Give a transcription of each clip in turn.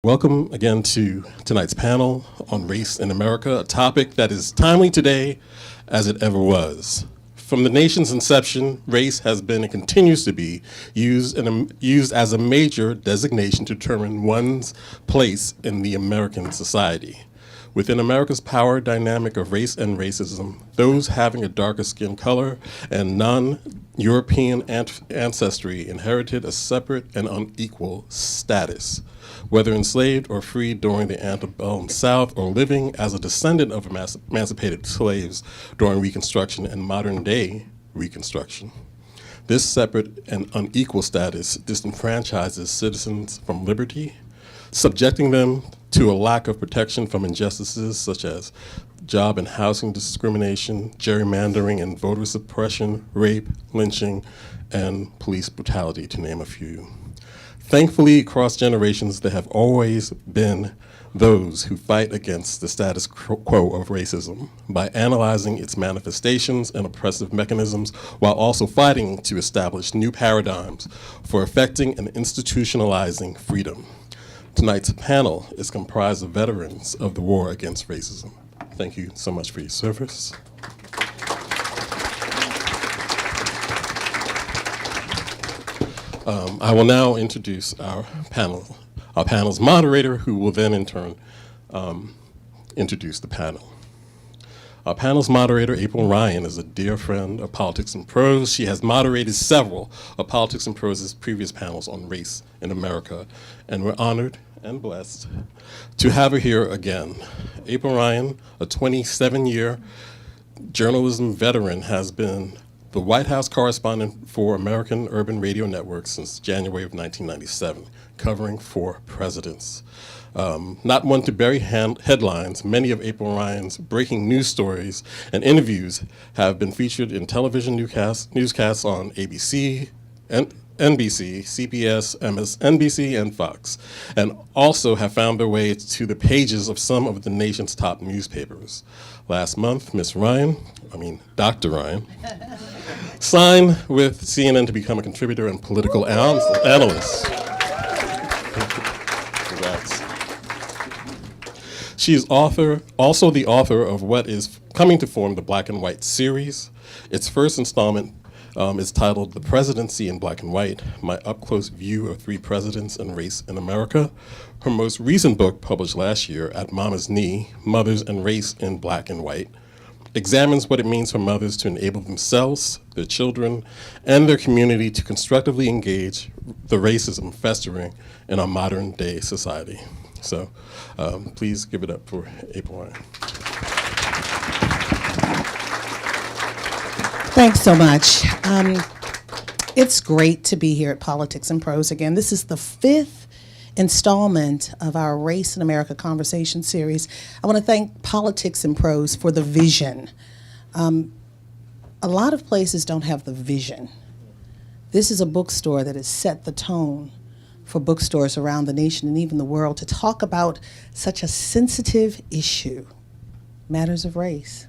Welcome again to tonight's panel on race in America, a topic that is timely today as it ever was. From the nation's inception, race has been and continues to be used as a major designation to determine one's place in the American society. Within America's power dynamic of race and racism, those having a darker skin color and non-European ancestry inherited a separate and unequal status. Whether enslaved or freed during the antebellum South or living as a descendant of emancipated slaves during Reconstruction and modern-day Reconstruction. This separate and unequal status disenfranchises citizens from liberty, subjecting them to a lack of protection from injustices such as job and housing discrimination, gerrymandering and voter suppression, rape, lynching, and police brutality, to name a few. Thankfully, across generations, there have always been those who fight against the status quo of racism by analyzing its manifestations and oppressive mechanisms while also fighting to establish new paradigms for effecting and institutionalizing freedom. Tonight's panel is comprised of veterans of the war against racism. Thank you so much for your service. I will now introduce our panel's moderator, who will then in turn introduce the panel. Our panel's moderator, April Ryan, is a dear friend of Politics and Prose. She has moderated several of Politics and Prose's previous panels on race in America, and we're honored and blessed to have her here again. April Ryan, a 27-year journalism veteran, has been the White House correspondent for American Urban Radio Network since January of 1997, covering 4 presidents. Not one to bury headlines, many of April Ryan's breaking news stories and interviews have been featured in television newscasts on ABC, NBC, CBS, MSNBC, and Fox, and also have found their way to the pages of some of the nation's top newspapers. Last month, Dr. Ryan, signed with CNN to become a contributor and political analyst. Congrats. She is also the author of what is coming to form the Black and White series. Its first installment is titled The Presidency in Black and White, My Up-Close View of 3 Presidents and Race in America. Her most recent book, published last year, At Mama's Knee, Mothers and Race in Black and White, examines what it means for mothers to enable themselves, their children, and their community to constructively engage the racism festering in our modern day society. So please give it up for April Ryan. Thanks so much. It's great to be here at Politics and Prose again. This is the 5th installment of our Race in America conversation series. I want to thank Politics and Prose for the vision. A lot of places don't have the vision. This is a bookstore that has set the tone for bookstores around the nation and even the world to talk about such a sensitive issue, matters of race.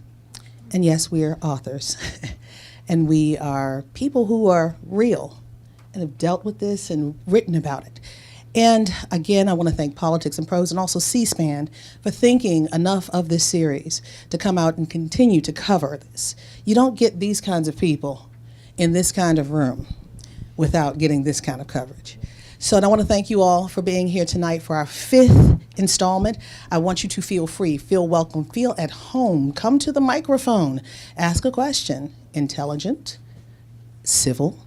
And yes, we are authors. And we are people who are real and have dealt with this and written about it. And again, I want to thank Politics and Prose and also C-SPAN for thinking enough of this series to come out and continue to cover this. You don't get these kinds of people in this kind of room without getting this kind of coverage. So I want to thank you all for being here tonight for our 5th installment. I want you to feel free, feel welcome, feel at home. Come to the microphone, ask a question, intelligent, civil,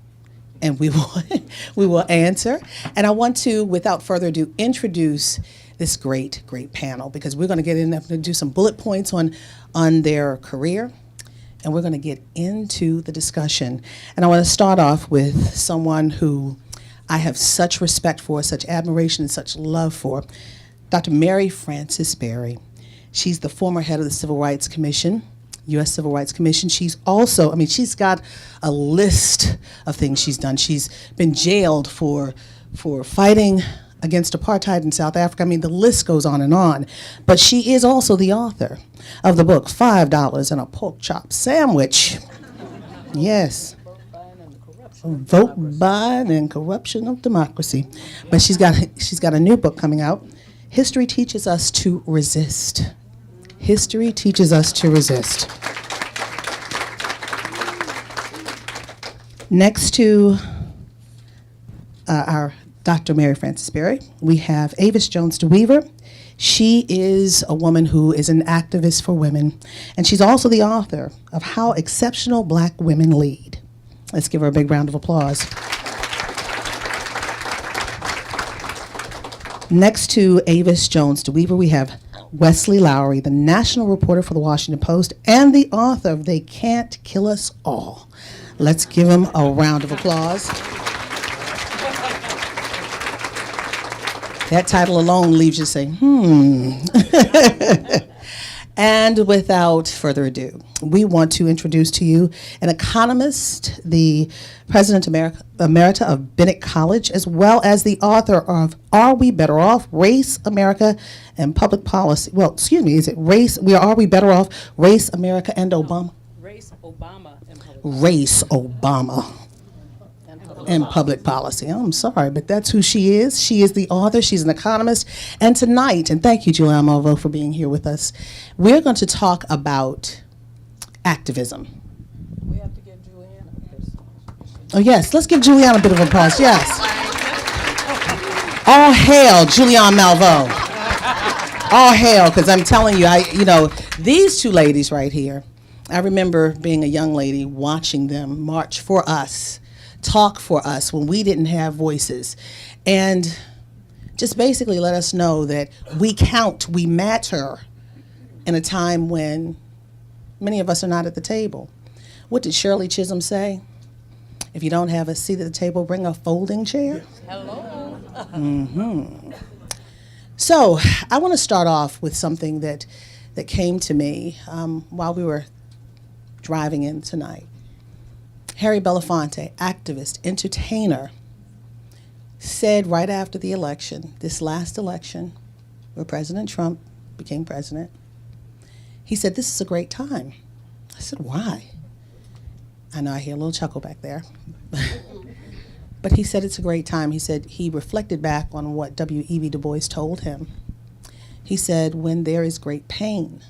and we will answer. And I want to, without further ado, introduce this great panel, because we're going to get in and do some bullet points on their career, and we're going to get into the discussion. And I want to start off with someone who I have such respect for, such admiration, and such love for, Dr. Mary Frances Berry. She's the former head of the Civil Rights Commission, U.S. Civil Rights Commission. She's also, she's got a list of things she's done. She's been jailed for fighting against apartheid in South Africa. The list goes on. But she is also the author of the book, $5 and a Pork Chop Sandwich. Yes. Vote buying and corruption of democracy. But she's got a new book coming out. History teaches us to resist. History teaches us to resist. Next to our Dr. Mary Frances Berry, we have Avis Jones DeWeaver. She is a woman who is an activist for women, and she's also the author of How Exceptional Black Women Lead. Let's give her a big round of applause. Next to Avis Jones DeWeaver, we have Wesley Lowery, the national reporter for the Washington Post and the author of They Can't Kill Us All. Let's give him a round of applause. That title alone leaves you saying, And without further ado, we want to introduce to you an economist, the President Emerita of Bennett College, as well as the author of Are We Better Off? Race, America, and Public Policy. Well, excuse me, is it Race? Are We Better Off? Race, America, and Obama? Race, Obama, and Public Race, Obama, and Public Policy. I'm sorry, but that's who she is. She is the author. She's an economist. And tonight, and thank you, Julianne Malveaux, for being here with us, we're going to talk about activism. We have to give Julianne Oh, yes. Let's give Julianne a bit of applause. Yes. All hail Julianne Malveaux. All hail, because I'm telling you, these two ladies right here, I remember being a young lady watching them march for us, talk for us when we didn't have voices, and just basically let us know that we count, we matter in a time when many of us are not at the table. What did Shirley Chisholm say? If you don't have a seat at the table, bring a folding chair. Hello. So I want to start off with something that came to me while we were driving in tonight. Harry Belafonte, activist, entertainer, said right after the election, this last election, where President Trump became president, he said, "This is a great time." I said, "Why?" I know I hear a little chuckle back there. But he said it's a great time. He said he reflected back on what W.E.B. Du Bois told him. He said, when there is great pain,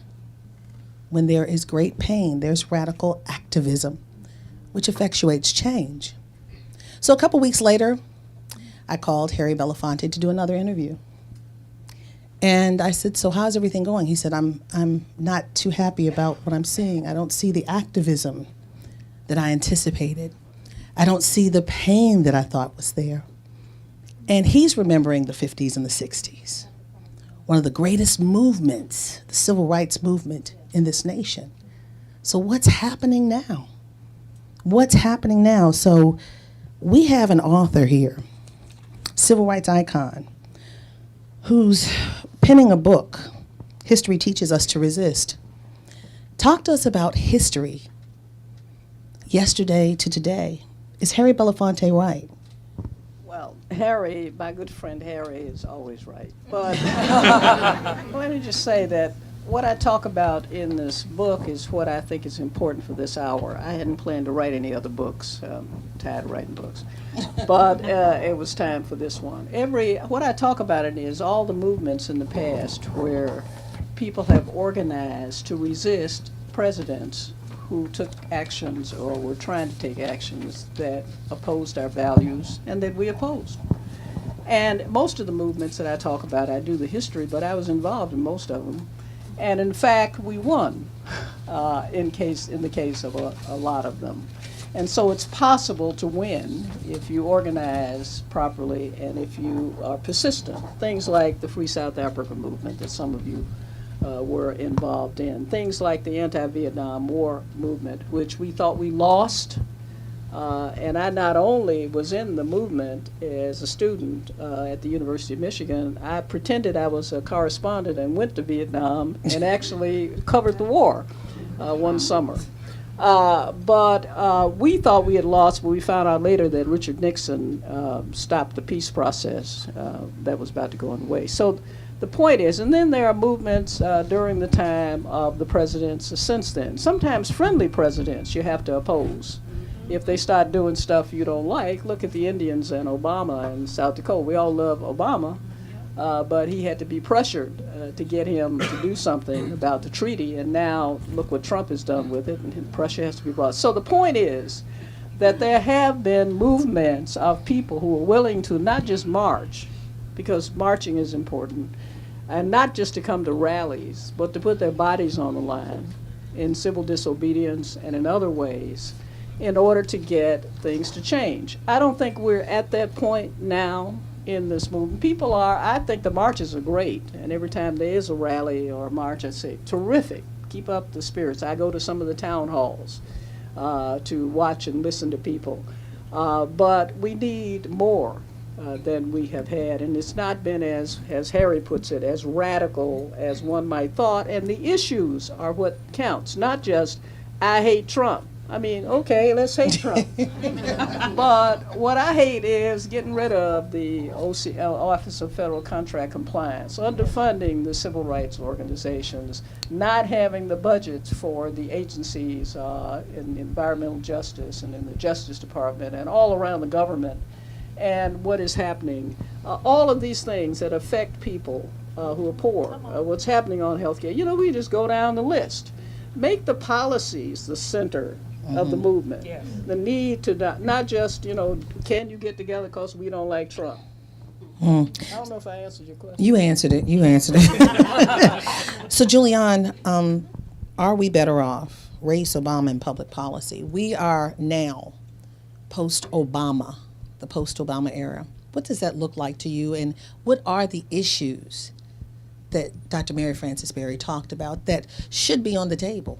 there's radical activism, which effectuates change. So a couple weeks later, I called Harry Belafonte to do another interview. And I said, "So how's everything going?" He said, I'm not too happy about what I'm seeing. I don't see the activism that I anticipated. I don't see the pain that I thought was there." And he's remembering the 50s and the 60s, one of the greatest movements, the civil rights movement in this nation. So what's happening now? What's happening now? So we have an author here, civil rights icon, who's penning a book, History Teaches Us to Resist. Talk to us about history, yesterday to today. Is Harry Belafonte right? Well, Harry, my good friend Harry, is always right. But let me just say that what I talk about in this book is what I think is important for this hour. I hadn't planned to write any other books. Tired of writing books. But it was time for this one. What I talk about it is all the movements in the past where people have organized to resist presidents who took actions or were trying to take actions that opposed our values and that we opposed. And most of the movements that I talk about, I do the history, but I was involved in most of them. And in fact, we won in the case of a lot of them. And so it's possible to win if you organize properly and if you are persistent. Things like the Free South Africa movement that some of you were involved in. Things like the anti-Vietnam War movement, which we thought we lost. And I not only was in the movement as a student at the University of Michigan, I pretended I was a correspondent and went to Vietnam and actually covered the war one summer. But we thought we had lost, but we found out later that Richard Nixon stopped the peace process that was about to go underway. So the point is, and then there are movements during the time of the presidents since then. Sometimes friendly presidents you have to oppose. If they start doing stuff you don't like, look at the Indians and Obama in South Dakota. We all love Obama, But he had to be pressured to get him to do something about the treaty, and now look what Trump has done with it, and pressure has to be brought. So the point is that there have been movements of people who are willing to not just march, because marching is important, and not just to come to rallies, but to put their bodies on the line in civil disobedience and in other ways in order to get things to change. I don't think we're at that point now in this movement. People are, I think the marches are great, and every time there is a rally or a march, I say, terrific, keep up the spirits. I go to some of the town halls to watch and listen to people. But we need more than we have had, and it's not been, as Harry puts it, as radical as one might thought, and the issues are what counts, not just, I hate Trump. I mean, okay, let's hate Trump. But what I hate is getting rid of the Office of Federal Contract Compliance, underfunding the civil rights organizations, not having the budgets for the agencies in environmental justice and in the Justice Department and all around the government, and what is happening. All of these things that affect people who are poor, what's happening on health care. You know, we just go down the list. Make the policies the center of the movement. Yes. The need to not just, you know, can you get together because we don't like Trump? I don't know if I answered your question. You answered it. So, Julianne, are we better off? Race, Obama, and public policy. We are now post-Obama, the post-Obama era. What does that look like to you, and what are the issues that Dr. Mary Frances Berry talked about that should be on the table?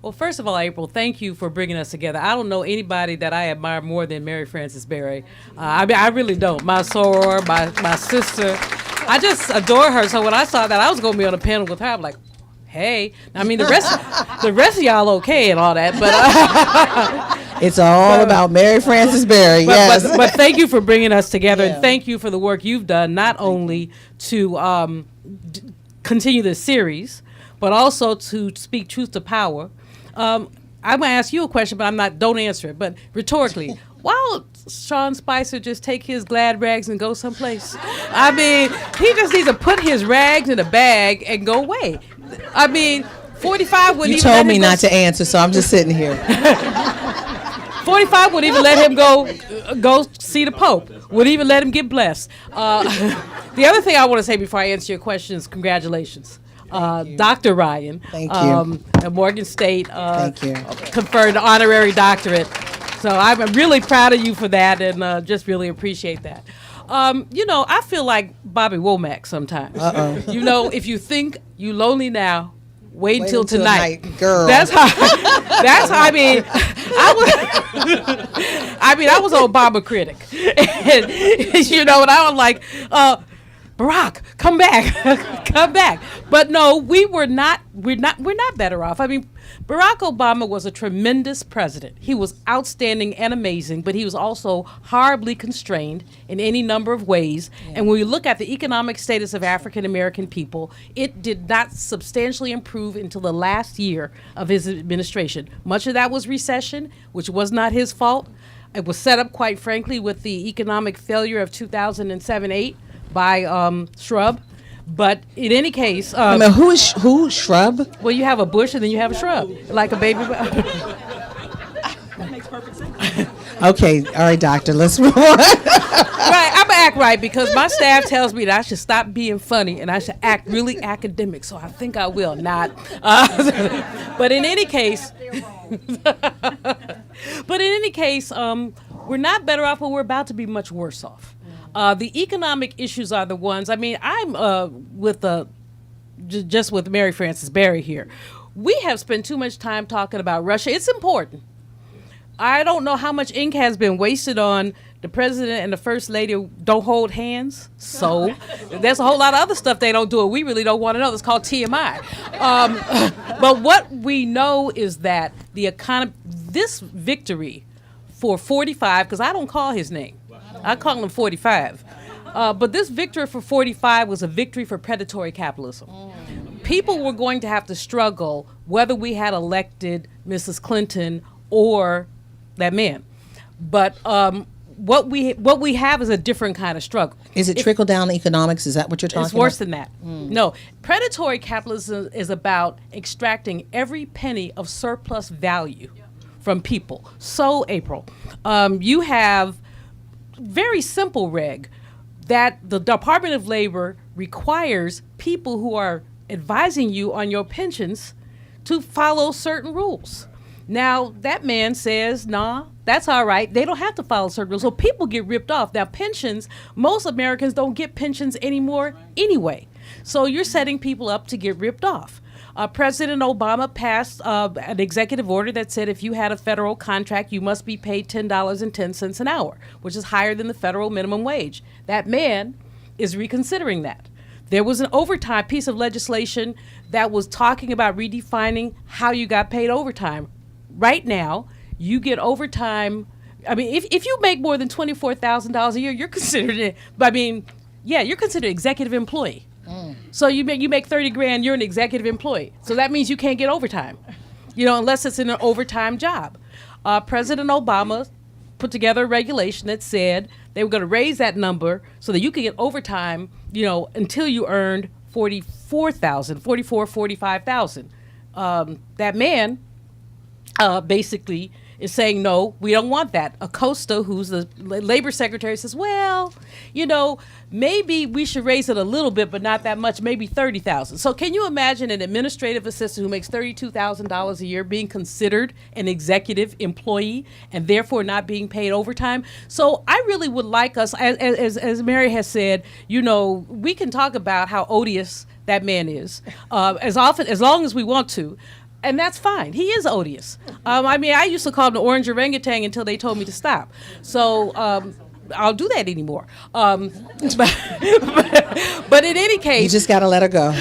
Well, first of all, April, thank you for bringing us together. I don't know anybody that I admire more than Mary Frances Berry. I mean, I really don't. My soror, my sister, I just adore her. So when I saw that, I was going to be on a panel with her. I'm like, hey. I mean, the rest of y'all okay and all that, but it's all about Mary Frances Berry. Yes. But thank you for bringing us together, and thank you for the work you've done, not only to continue this series, but also to speak truth to power. I'm going to ask you a question, but don't answer it, but rhetorically, why don't Sean Spicer just take his glad rags and go someplace? I mean, he just needs to put his rags in a bag and go away. I mean, 45 wouldn't You even told me not to answer, so I'm just sitting here. 45 wouldn't even let him go see the Pope. Wouldn't even let him get blessed. The other thing I want to say before I answer your question is congratulations. Dr. Ryan, thank you. At Morgan State, thank you. Conferred an honorary doctorate. So I'm really proud of you for that, and just really appreciate that. You know, I feel like Bobby Womack sometimes. You know, if you think you lonely now, wait until tonight, girl. That's how. I mean, I was an Obama critic, and, you know, and I was like, Barack, come back, come back. But no, we're not better off. I mean, Barack Obama was a tremendous president. He was outstanding and amazing, but he was also horribly constrained in any number of ways. Yeah. And when we look at the economic status of African American people, it did not substantially improve until the last year of his administration. Much of that was recession, which was not his fault. It was set up, quite frankly, with the economic failure of 2007-8 by Shrub. But in any case, I mean, who Shrub? Well, you have a bush and then you have a shrub, like a baby. That makes perfect sense. Okay, all right, doctor, let's move on. Right, I'm gonna act right because my staff tells me that I should stop being funny and I should act really academic. So I think I will not. But in any case, we're not better off, but we're about to be much worse off. The economic issues are the ones. I mean, I'm just with Mary Frances Berry here. We have spent too much time talking about Russia. It's important. I don't know how much ink has been wasted on the president and the first lady who don't hold hands. So there's a whole lot of other stuff they don't do, and we really don't want to know. It's called TMI. But what we know is that the economy, this victory for 45, because I don't call his name. I call him 45. But this victory for 45 was a victory for predatory capitalism. People were going to have to struggle whether we had elected Mrs. Clinton or that man. But what we have is a different kind of struggle. Is it trickle down economics? Is that what you're talking about? It's worse than that. No, predatory capitalism is about extracting every penny of surplus value from people. So, April, you have very simple reg that the Department of Labor requires people who are advising you on your pensions to follow certain rules. Now, that man says, nah, that's all right. They don't have to follow certain rules. So people get ripped off. Now, pensions, most Americans don't get pensions anymore anyway. So you're setting people up to get ripped off. President Obama passed an executive order that said if you had a federal contract, you must be paid $10.10 an hour, which is higher than the federal minimum wage. That man is reconsidering that. There was an overtime piece of legislation that was talking about redefining how you got paid overtime. Right now, you get overtime. I mean, if you make more than $24,000 a year, you're considered you're considered executive employee. So you make 30 grand, you're an executive employee. So that means you can't get overtime, unless it's in an overtime job. President Obama put together a regulation that said they were going to raise that number so that you could get overtime, until you earned $45,000. That man basically is saying, no, we don't want that. Acosta, who's the labor secretary, says, well, maybe we should raise it a little bit, but not that much, maybe $30,000. So can you imagine an administrative assistant who makes $32,000 a year being considered an executive employee and therefore not being paid overtime? So I really would like us, as Mary has said, we can talk about how odious that man is as long as we want to. And that's fine. He is odious. I used to call him the orange orangutan until they told me to stop. So I'll do that anymore. But in any case, you just got to let her go.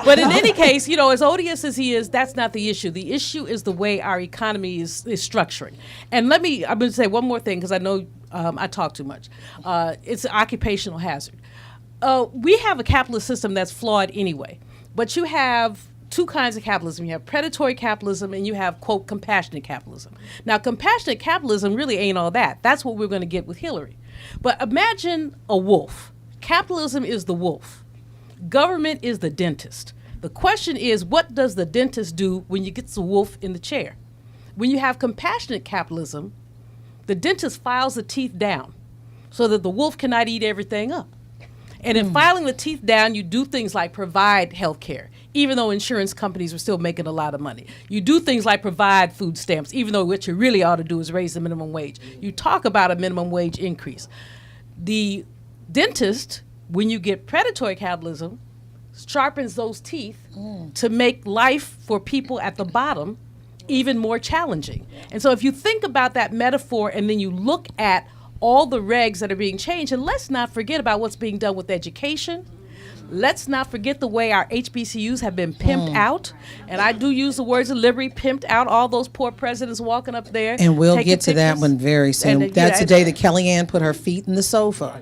But in any case, as odious as he is, that's not the issue. The issue is the way our economy is structuring. And I'm going to say one more thing because I know I talk too much. It's an occupational hazard. We have a capitalist system that's flawed anyway, but you have two kinds of capitalism. You have predatory capitalism and you have, quote, compassionate capitalism. Now, compassionate capitalism really ain't all that. That's what we're going to get with Hillary. But imagine a wolf. Capitalism is the wolf. Government is the dentist. The question is, what does the dentist do when you get the wolf in the chair? When you have compassionate capitalism, the dentist files the teeth down so that the wolf cannot eat everything up. And in filing the teeth down, you do things like provide health care, even though insurance companies are still making a lot of money. You do things like provide food stamps, even though what you really ought to do is raise the minimum wage. You talk about a minimum wage increase. The dentist, when you get predatory capitalism, sharpens those teeth to make life for people at the bottom even more challenging. And so if you think about that metaphor and then you look at all the regs that are being changed, and let's not forget about what's being done with education. Let's not forget the way our HBCUs have been pimped out. And I do use the words of liberty, pimped out, all those poor presidents walking up there. And we'll get to that one very soon. And, that's the day that Kellyanne put her feet in the sofa.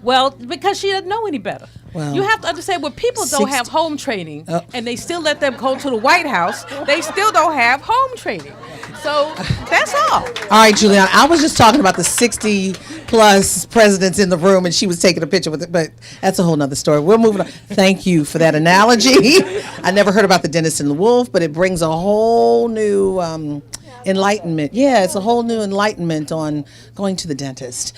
Well, because she doesn't know any better. Well, you have to understand, when people don't have home training and they still let them go to the White House, they still don't have home training. So that's all. All right, Juliana, I was just talking about the 60-plus presidents in the room, and she was taking a picture with it, but that's a whole nother story. We're moving on. Thank you for that analogy. I never heard about the dentist and the wolf, but it brings a whole new enlightenment. Yeah, it's a whole new enlightenment on going to the dentist.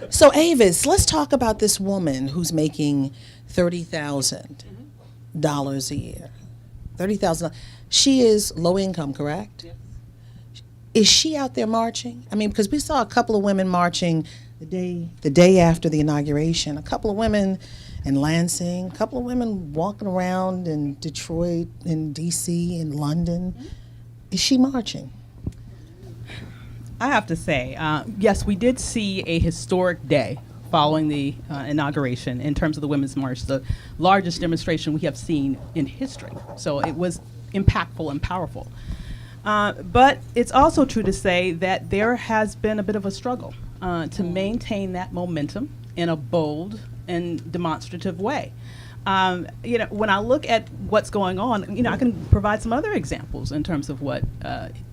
So, Avis, let's talk about this woman who's making $30,000 a year. $30,000. She is low income, correct? Yes. Is she out there marching? I mean, because we saw a couple of women marching the day after the inauguration. A couple of women in Lansing, a couple of women walking around in Detroit, in D.C., in London. Is she marching? I have to say, yes, we did see a historic day following the inauguration in terms of the Women's March, the largest demonstration we have seen in history. So it was impactful and powerful. But it's also true to say that there has been a bit of a struggle to maintain that momentum in a bold and demonstrative way. When I look at what's going on, I can provide some other examples in terms of what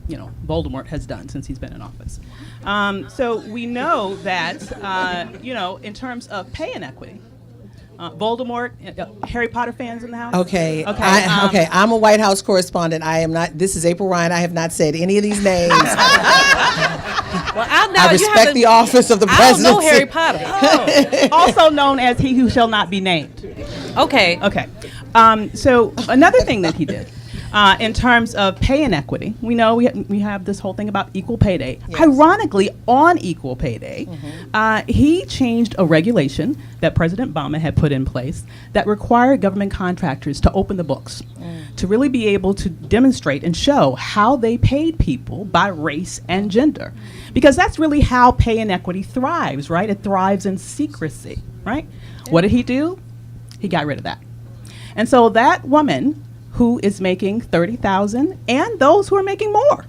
Voldemort has done since he's been in office. So we know that, in terms of pay inequity, Voldemort, Harry Potter fans in the house? Okay. Okay. I'm a White House correspondent. I am not. This is April Ryan. I have not said any of these names. Well, I respect the office of the presidency. I don't know Harry Potter. Also known as he who shall not be named. Okay. Okay. So another thing that he did, in terms of pay inequity, we know we have this whole thing about equal pay day. Yes. Ironically, on equal pay day, he changed a regulation that President Obama had put in place that required government contractors to open the books to really be able to demonstrate and show how they paid people by race and gender. Because that's really how pay inequity thrives, right? It thrives in secrecy, right? What did he do? He got rid of that. And so that woman who is making $30,000 and those who are making more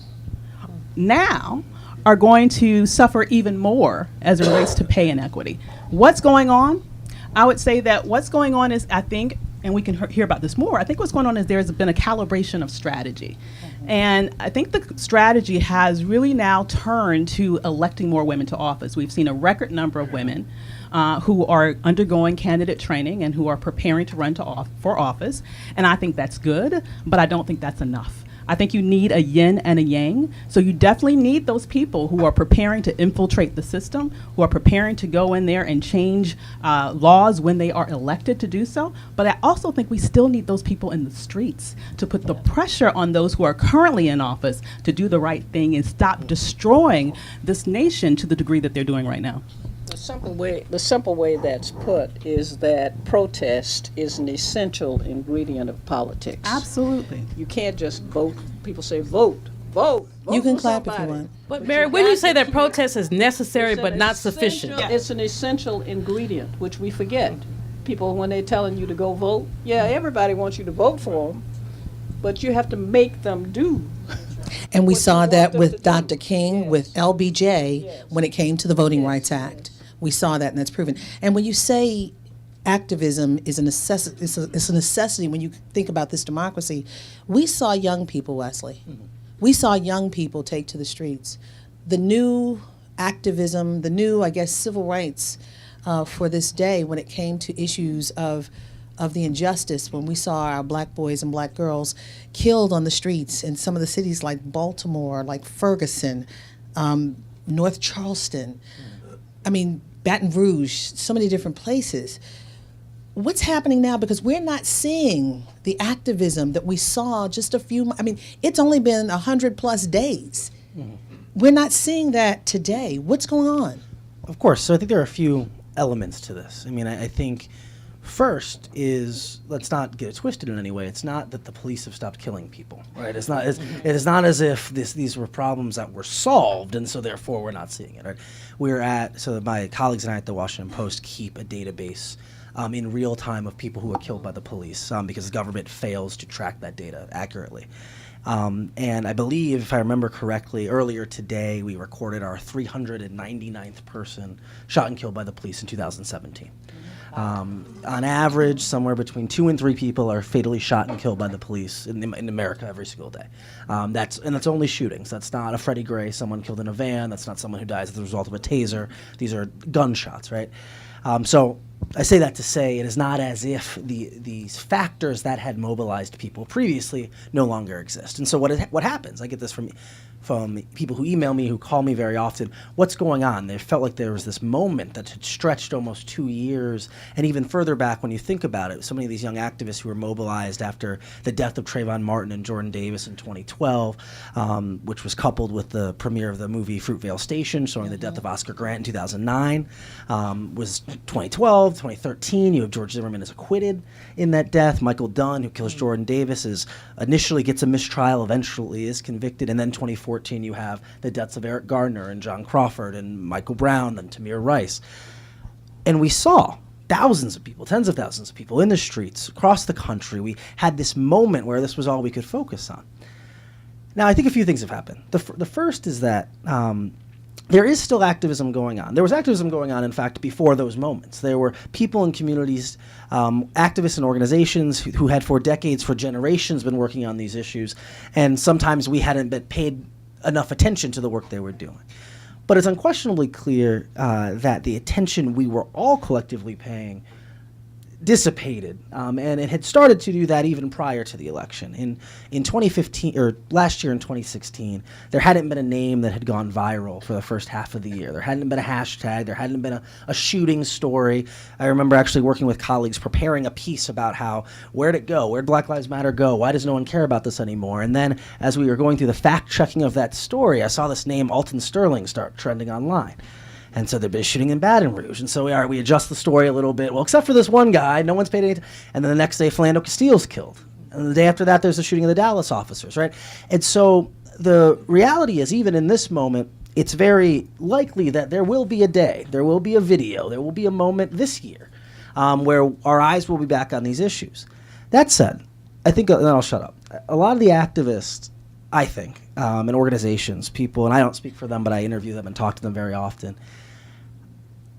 now are going to suffer even more as it relates to pay inequity. What's going on? I would say that what's going on is, I think, and we can hear about this more, I think what's going on is there's been a calibration of strategy. And I think the strategy has really now turned to electing more women to office. We've seen a record number of women who are undergoing candidate training and who are preparing to run for office. And I think that's good, but I don't think that's enough. I think you need a yin and a yang. So you definitely need those people who are preparing to infiltrate the system, who are preparing to go in there and change laws when they are elected to do so. But I also think we still need those people in the streets to put the pressure on those who are currently in office to do the right thing and stop destroying this nation to the degree that they're doing right now. The simple way that's put is that protest is an essential ingredient of politics. Absolutely. You can't just vote. People say vote. You can for clap if somebody. you want. But Mary, when you say that protest is necessary It's but an not essential- sufficient, It's an essential ingredient, which we forget. People, when they're telling you to go vote, yeah, everybody wants you to vote for them, but you have to make them do. And we what saw you that want them with to do. Dr. King, Yes. with LBJ, Yes. when it came to the Voting Yes. Rights Act. We saw that, and that's proven. And when you say activism is a necessity, it's a necessity when you think about this democracy. We saw young people, Wesley. We saw young people take to the streets. The new activism, the new, I guess, civil rights for this day when it came to issues of the injustice, when we saw our black boys and black girls killed on the streets in some of the cities like Baltimore, like Ferguson, North Charleston, I mean, Baton Rouge, so many different places. What's happening now? Because we're not seeing the activism that we saw just a few, it's only been 100+ days. We're not seeing that today. What's going on? Of course. So I think there are a few elements to this. I think first is, let's not get it twisted in any way. It's not that the police have stopped killing people, right? It is not as if these were problems that were solved and so therefore we're not seeing it, right? So my colleagues and I at the Washington Post keep a database in real time of people who were killed by the police because the government fails to track that data accurately. And I believe, if I remember correctly, earlier today we recorded our 399th person shot and killed by the police in 2017. On average, somewhere between 2 and 3 people are fatally shot and killed by the police in America every single day. That's only shootings. That's not a Freddie Gray, someone killed in a van. That's not someone who dies as a result of a taser. These are gunshots, right? So I say that to say it is not as if these factors that had mobilized people previously no longer exist. And so what happens? I get this from people who email me, who call me very often. What's going on? They felt like there was this moment that had stretched almost 2 years, and even further back when you think about it, so many of these young activists who were mobilized after the death of Trayvon Martin and Jordan Davis in 2012, which was coupled with the premiere of the movie Fruitvale Station, showing the death of Oscar Grant in 2009, was 2012, 2013. You have George Zimmerman is acquitted in that death. Michael Dunn, who kills Jordan Davis, initially gets a mistrial, eventually is convicted, and then 2014 you have the deaths of Eric Gardner and John Crawford and Michael Brown and Tamir Rice. And we saw thousands of people, tens of thousands of people in the streets across the country. We had this moment where this was all we could focus on. Now, I think a few things have happened. The first is that there is still activism going on. There was activism going on, in fact, before those moments. There were people in communities, activists and organizations who had for decades, for generations, been working on these issues. And sometimes we hadn't been paid enough attention to the work they were doing. But it's unquestionably clear that the attention we were all collectively paying dissipated, and it had started to do that even prior to the election. In 2015, or last year in 2016, there hadn't been a name that had gone viral for the first half of the year. There hadn't been a hashtag. There hadn't been a shooting story. I remember actually working with colleagues preparing a piece about how, where'd it go? Where'd Black Lives Matter go? Why does no one care about this anymore? And then as we were going through the fact-checking of that story, I saw this name, Alton Sterling, start trending online. And so there'd been shooting in Baton Rouge. And so we adjust the story a little bit. Well, except for this one guy, no one's paid any attention. And then the next day, Philando Castile's killed. And the day after that, there's the shooting of the Dallas officers, right? And so the reality is, even in this moment, it's very likely that there will be a day, there will be a video, there will be a moment this year where our eyes will be back on these issues. That said, I think, and then I'll shut up, a lot of the activists, I think, and organizations, people, and I don't speak for them, but I interview them and talk to them very often,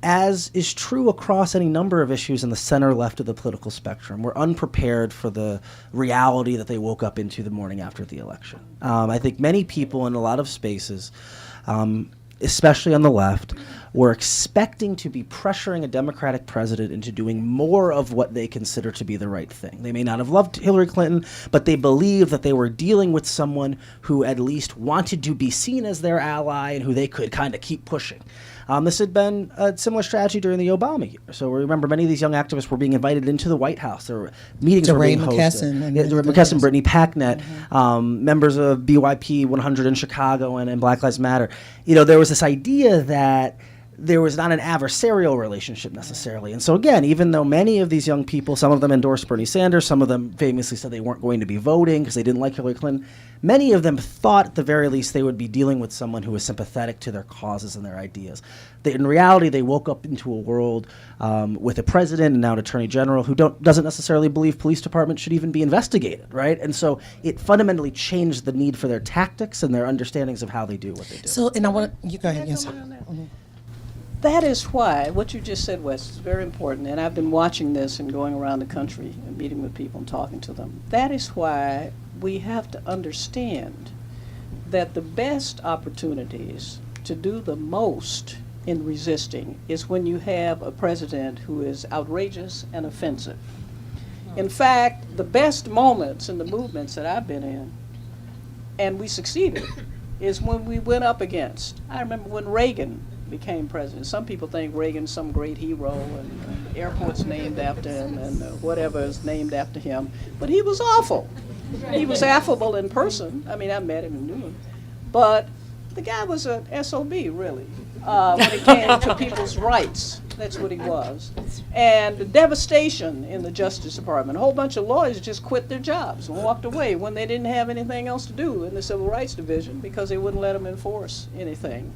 as is true across any number of issues in the center left of the political spectrum, were unprepared for the reality that they woke up into the morning after the election. I think many people in a lot of spaces, especially on the left, were expecting to be pressuring a Democratic president into doing more of what they consider to be the right thing. They may not have loved Hillary Clinton, but they believed that they were dealing with someone who at least wanted to be seen as their ally and who they could kind of keep pushing. This had been a similar strategy during the Obama year. So remember, many of these young activists were being invited into the White House. There were meetings were being hosted. McKesson, Brittany Packnett, members of BYP 100 in Chicago and Black Lives Matter. You know, there was this idea that there was not an adversarial relationship necessarily. And so again, even though many of these young people, some of them endorsed Bernie Sanders, some of them famously said they weren't going to be voting because they didn't like Hillary Clinton, many of them thought at the very least they would be dealing with someone who was sympathetic to their causes and their ideas. In reality, they woke up into a world with a president and now an attorney general who doesn't necessarily believe police departments should even be investigated, right? And so it fundamentally changed the need for their tactics and their understandings of how they do what they do. So, and I want you go ahead. Yes. That is why what you just said, Wes, is very important. And I've been watching this and going around the country and meeting with people and talking to them. That is why we have to understand that the best opportunities to do the most in resisting is when you have a president who is outrageous and offensive. In fact, the best moments in the movements that I've been in, and we succeeded, is when we went up against, I remember when Reagan became president. Some people think Reagan's some great hero and airports named after him and whatever is named after him, but he was awful. He was affable in person. I mean, I met him and knew him, but the guy was an SOB, really, when it came to people's rights. That's what he was. And the devastation in the Justice Department. A whole bunch of lawyers just quit their jobs and walked away when they didn't have anything else to do in the Civil Rights Division because they wouldn't let them enforce anything.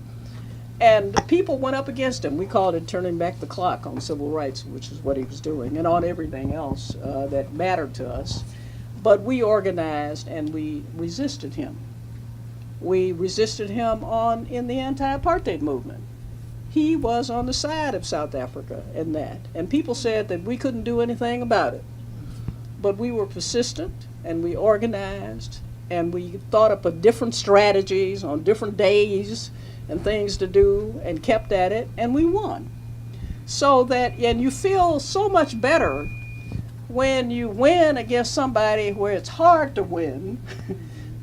And the people went up against him. We called it turning back the clock on civil rights, which is what he was doing, and on everything else that mattered to us. But we organized and we resisted him. We resisted him in the anti-apartheid movement. He was on the side of South Africa in that. And people said that we couldn't do anything about it. But we were persistent, and we organized, and we thought up of different strategies on different days and things to do, and kept at it, and we won. So that, and you feel so much better when you win against somebody where it's hard to win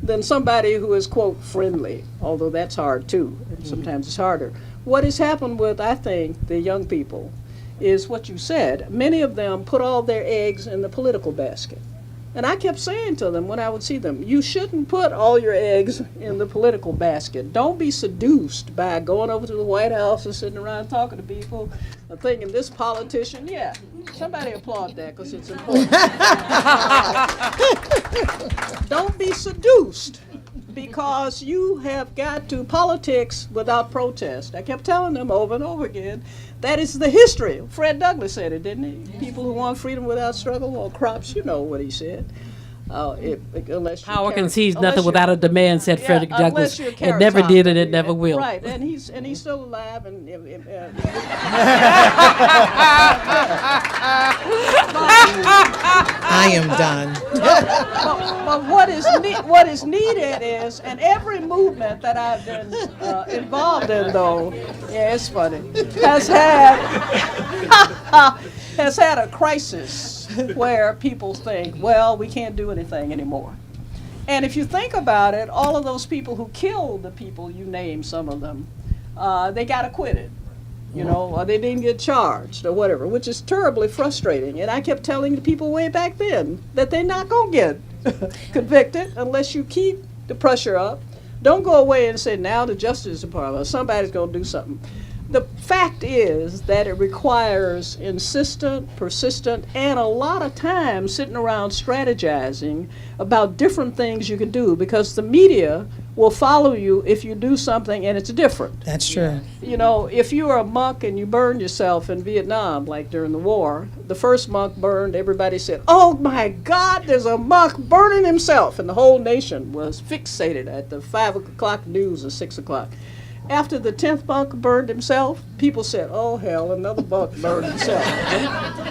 than somebody who is, quote, friendly, although that's hard too, and sometimes it's harder. What has happened with, I think, the young people is what you said. Many of them put all their eggs in the political basket. And I kept saying to them when I would see them, you shouldn't put all your eggs in the political basket. Don't be seduced by going over to the White House and sitting around talking to people and thinking this politician, yeah, somebody applaud that because it's important. Don't be seduced because you have got to politics without protest. I kept telling them over and over again, that is the history. Fred Douglass said it, didn't he? People who want freedom without struggle want crops. You know what he said. Unless Power you concedes nothing without a demand, said Frederick Douglass. Unless you're It never Carrot did Top, and it never will. Right, and he's still alive, and I am done. but what is needed is, and every movement that I've been involved in, though, yeah, it's funny, has had has had a crisis where people think, well, we can't do anything anymore. And if you think about it, all of those people who killed the people you named, some of them, they got acquitted, or they didn't get charged or whatever, which is terribly frustrating. And I kept telling the people way back then that they're not going to get convicted unless you keep the pressure up. Don't go away and say, now the Justice Department, somebody's going to do something. The fact is that it requires insistent, persistent, and a lot of time sitting around strategizing about different things you can do, because the media will follow you if you do something and it's different. That's true. If you were a monk and you burned yourself in Vietnam, like during the war, the first monk burned, everybody said, oh my God, there's a monk burning himself. And the whole nation was fixated at the 5 o'clock news or 6 o'clock. After the 10th monk burned himself, people said, oh hell, another monk burned himself.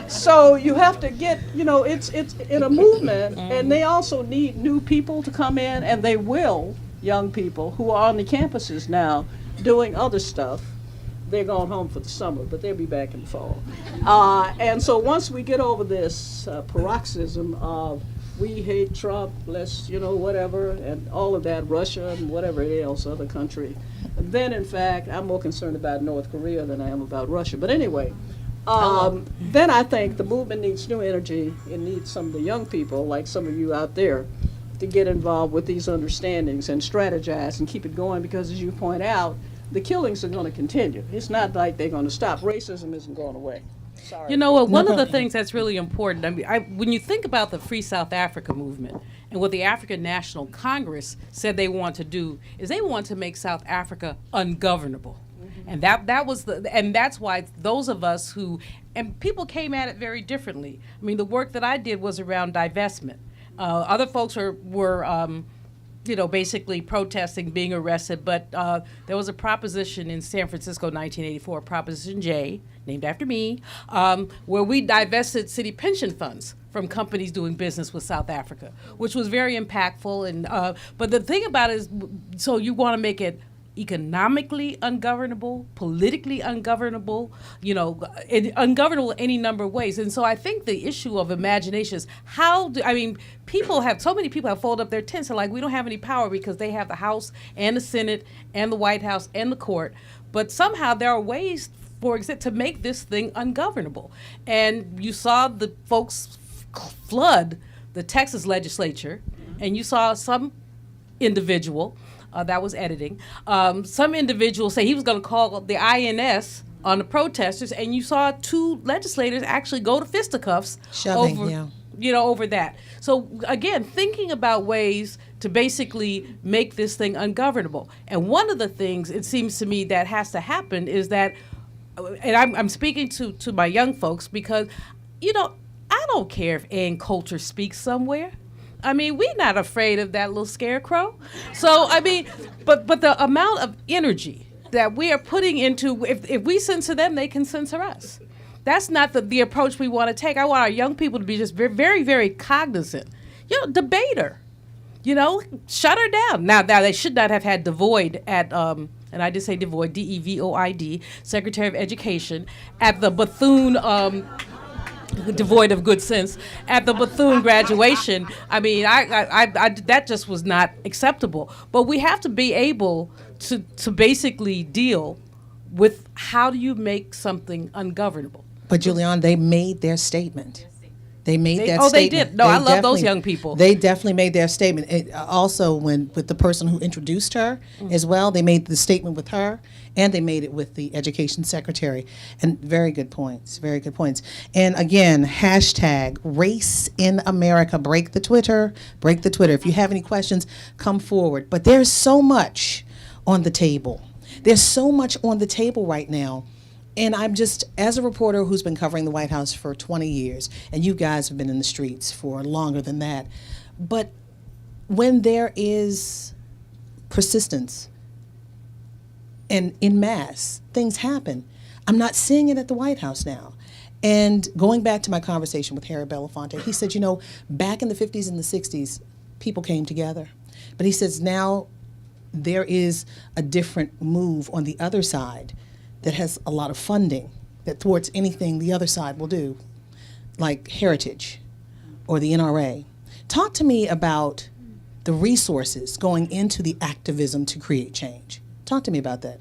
So you have to get, it's in a movement, and they also need new people to come in, and they will, young people who are on the campuses now doing other stuff. They're going home for the summer, but they'll be back in the fall. And so once we get over this paroxysm of we hate Trump, let's, whatever, and all of that, Russia and whatever else, other country, then in fact, I'm more concerned about North Korea than I am about Russia. But anyway, then I think the movement needs new energy. It needs some of the young people, like some of you out there, to get involved with these understandings and strategize and keep it going, because as you point out, the killings are going to continue. It's not like they're going to stop. Racism isn't going away. Sorry. You know what? One of the things that's really important, when you think about the Free South Africa movement and what the African National Congress said they want to do, is they want to make South Africa ungovernable. And that was and that's why those of us and people came at it very differently. I mean, the work that I did was around divestment. Other folks were basically protesting being arrested, but there was a proposition in San Francisco, 1984, Proposition J, named after me, where we divested city pension funds from companies doing business with South Africa, which was very impactful. And but the thing about it is, so you want to make it economically ungovernable, politically ungovernable, ungovernable in any number of ways. And so I think the issue of imagination is so many people have folded up their tents and we don't have any power because they have the House and the Senate and the White House and the court. But somehow there are ways, for example, to make this thing ungovernable. And you saw the folks flood the Texas legislature, and you saw some individual that was editing. Some individuals say he was going to call the INS on the protesters, and you saw 2 legislators actually go to fisticuffs over that. So again, thinking about ways to basically make this thing ungovernable. And one of the things it seems to me that has to happen is that, and I'm speaking to my young folks, because I don't care if Ann Coulter speaks somewhere. We're not afraid of that little scarecrow. So, but the amount of energy that we are putting into, if we censor them, they can censor us. That's not the approach we want to take. I want our young people to be just very, very, very cognizant. Debate her. Shut her down. Now they should not have had Devoid at, and I did say Devoid, DEVOID, Secretary of Education, at the Bethune, devoid of good sense, at the Bethune graduation. I that just was not acceptable. But we have to be able to basically deal with how do you make something ungovernable. But Julianne, they made their statement. They made that statement. Oh, they did. No, I love those young people. They definitely made their statement. Also, with the person who introduced her as well, they made the statement with her, and they made it with the education secretary. And very good points, very good points. And again, hashtag Race in America. Break the Twitter. If you have any questions, come forward. But there's so much on the table. There's so much on the table right now. And I'm just, as a reporter who's been covering the White House for 20 years, and you guys have been in the streets for longer than that, But when there is persistence and in mass, things happen. I'm not seeing it at the White House now. And going back to my conversation with Harry Belafonte, he said, back in the 50s and the 60s, people came together. But he says now there is a different move on the other side that has a lot of funding that thwarts anything the other side will do, like Heritage or the NRA. Talk to me about the resources going into the activism to create change. Talk to me about that.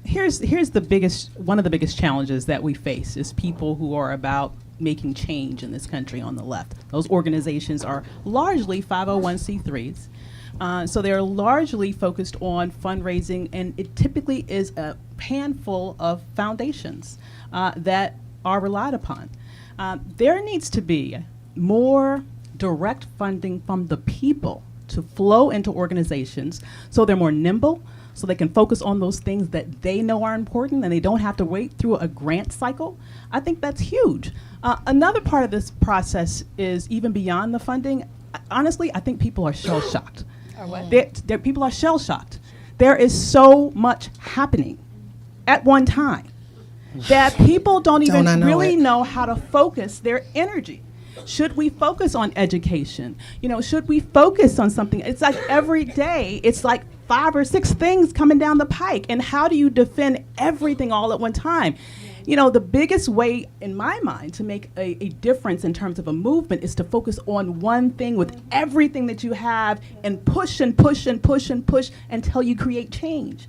Here's one of the biggest challenges that we face is people who are about making change in this country on the left. Those organizations are largely 501c3s. So they're largely focused on fundraising, and it typically is a handful of foundations that are relied upon. There needs to be more direct funding from the people to flow into organizations so they're more nimble, so they can focus on those things that they know are important and they don't have to wait through a grant cycle. I think that's huge. Another part of this process is even beyond the funding. Honestly, I think people are shell-shocked. People are shell-shocked. There is so much happening at one time that people don't even really know how to focus their energy. Should we focus on education? Should we focus on something? It's like every day, it's like 5 or 6 things coming down the pike. And how do you defend everything all at one time? The biggest way, in my mind, to make a difference in terms of a movement is to focus on one thing with everything that you have and push and push and push and push until you create change.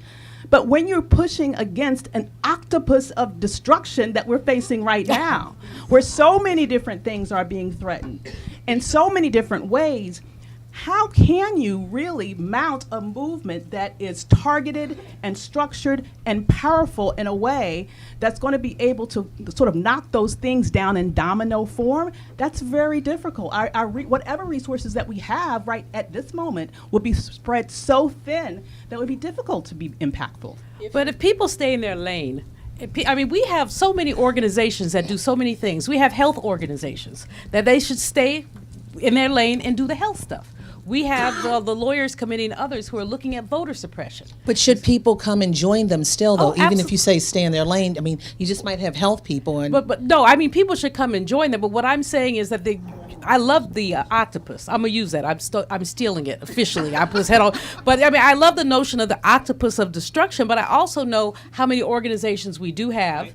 But when you're pushing against an octopus of destruction that we're facing right now, where so many different things are being threatened in so many different ways, how can you really mount a movement that is targeted and structured and powerful in a way that's going to be able to sort of knock those things down in domino form? That's very difficult. Whatever resources that we have right at this moment would be spread so thin that it would be difficult to be impactful. But if people stay in their lane, we have so many organizations that do so many things. We have health organizations that they should stay in their lane and do the health stuff. We have the Lawyers Committee and others who are looking at voter suppression. But should people come and join them still, though, even if absolutely. you say stay in their lane? You just might have health people. And But no, people should come and join them. But what I'm saying is that I love the octopus. I'm gonna use that. I'm stealing it officially. I put his head on. But I love the notion of the octopus of destruction. But I also know how many organizations we do have.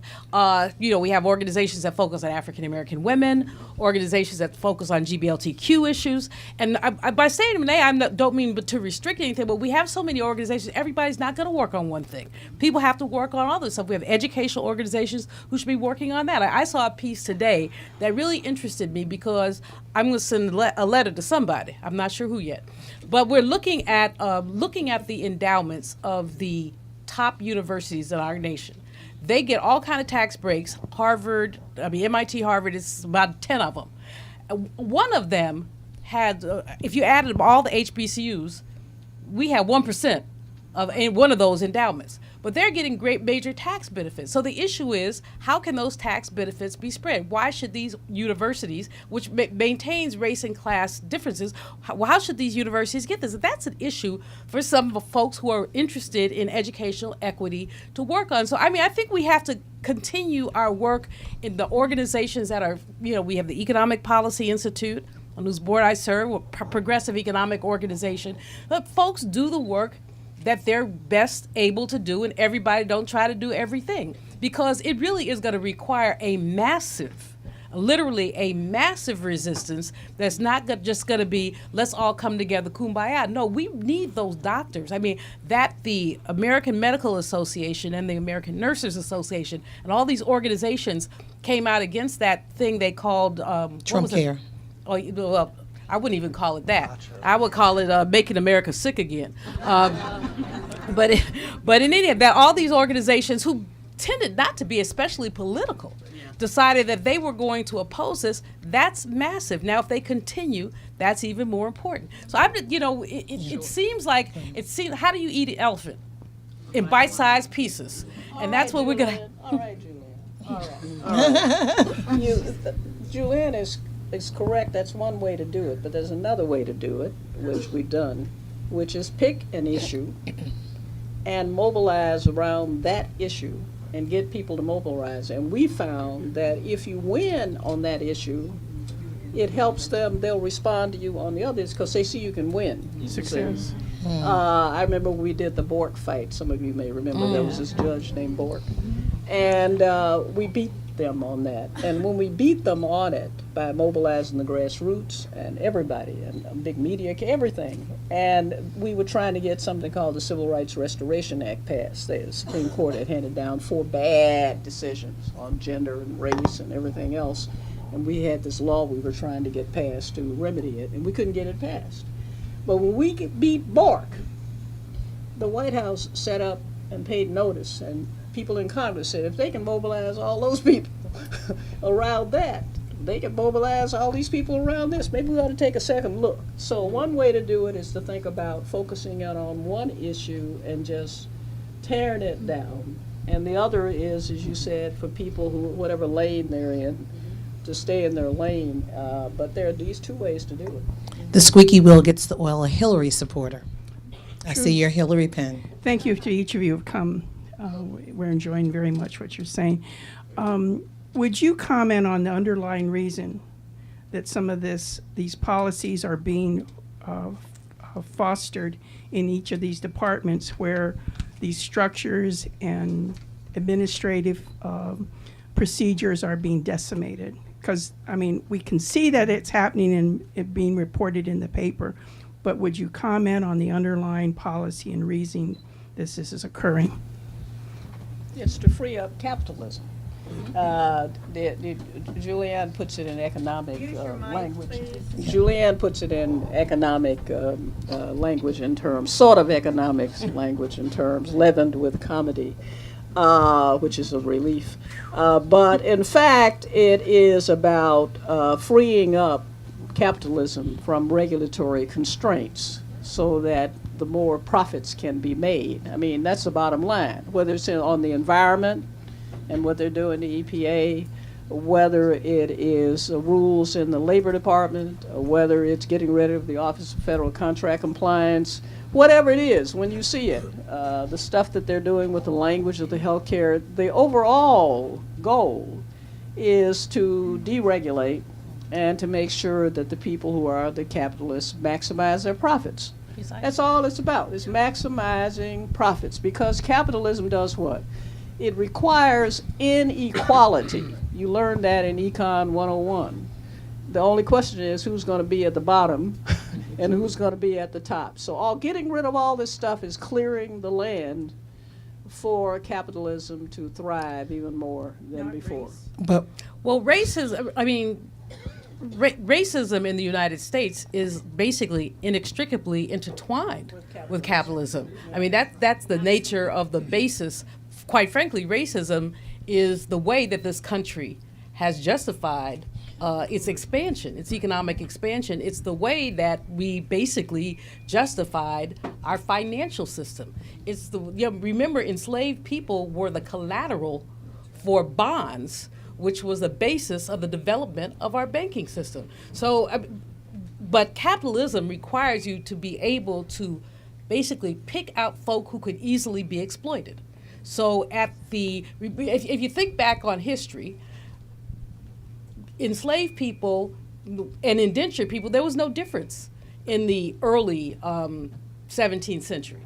We have organizations that focus on African American women, organizations that focus on GBLTQ issues. And by saying today, don't mean to restrict anything, but we have so many organizations. Everybody's not going to work on one thing. People have to work on other stuff. We have educational organizations who should be working on that. I saw a piece today that really interested me because I'm going to send a letter to somebody. I'm not sure who yet. But we're looking at the endowments of the top universities in our nation. They get all kind of tax breaks. MIT, Harvard, it's about 10 of them. One of them had, if you added all the HBCUs, we have 1% of one of those endowments. But they're getting great major tax benefits. So the issue is, how can those tax benefits be spread? Why should these universities, which maintains race and class differences, how should these universities get this? That's an issue for some of the folks who are interested in educational equity to work on. So, I think we have to continue our work in the organizations that are, we have the Economic Policy Institute, on whose board I serve, a progressive economic organization. Let folks do the work that they're best able to do, and everybody don't try to do everything, because it really is going to require literally a massive resistance that's not just going to be, let's all come together, kumbaya. No, we need those doctors. That the American Medical Association and the American Nurses Association and all these organizations came out against that thing they called Trump Care. Oh, well, I wouldn't even call it that. I would call it making America sick again. But in any event, all these organizations who tended not to be especially political decided that they were going to oppose this. That's massive. Now, if they continue, that's even more important. So it seems like how do you eat an elephant? In bite-sized pieces, and that's what we're gonna. All right, Julianne. All right. Julianne is is correct. That's one way to do it. But there's another way to do it, which we've done, which is pick an issue and mobilize around that issue and get people to mobilize. And we found that if you win on that issue, it helps them. They'll respond to you on the others because they see you can win. Success. I remember when we did the Bork fight. Some of you may remember there was this judge named Bork. And we beat them on that. And when we beat them on it by mobilizing the grassroots and everybody and big media, everything, and we were trying to get something called the Civil Rights Restoration Act passed. The Supreme Court had handed down 4 bad decisions on gender and race and everything else. And we had this law we were trying to get passed to remedy it, and we couldn't get it passed. But when we beat Bork, the White House set up and paid notice, and people in Congress said if they can mobilize all those people around that, they can mobilize all these people around this. Maybe we ought to take a second look. So one way to do it is to think about focusing in on one issue and just tearing it down. And the other is, as you said, for people who, whatever lane they're in, to stay in their lane. But there are these 2 ways to do it. The squeaky wheel gets the oil, a Hillary supporter. I see your Hillary pen. Thank you to each of you who have come. We're enjoying very much what you're saying. Would you comment on the underlying reason that some of these policies are being fostered in each of these departments where these structures and administrative procedures are being decimated? Because, I mean, we can see that it's happening and it being reported in the paper, but would you comment on the underlying policy and reason this is occurring? It's to free up capitalism. Julianne puts it in economic language. Julianne puts it in economic language in terms, sort of economics language in terms, leavened with comedy, which is a relief. But in fact, it is about freeing up capitalism from regulatory constraints so that the more profits can be made. I mean, that's the bottom line. Whether it's on the environment and what they're doing, the EPA, whether it is rules in the Labor Department, or whether it's getting rid of the Office of Federal Contract Compliance, whatever it is, when you see it, the stuff that they're doing with the language of the healthcare, the overall goal is to deregulate and to make sure that the people who are the capitalists maximize their profits. That's all it's about, is maximizing profits, because capitalism does what? It requires inequality. You learned that in Econ 101. The only question is who's going to be at the bottom and who's going to be at the top. So getting rid of all this stuff is clearing the land for capitalism to thrive even more than before. But Well, racism, I mean, racism in the United States is basically inextricably intertwined with capitalism. I mean, that's the nature of the basis. Quite frankly, racism is the way that this country has justified its expansion, its economic expansion. It's the way that we basically justified our financial system. It's remember, enslaved people were the collateral for bonds, which was the basis of the development of our banking system. So, but capitalism requires you to be able to basically pick out folk who could easily be exploited. So if you think back on history, enslaved people and indentured people, there was no difference in the early 17th century.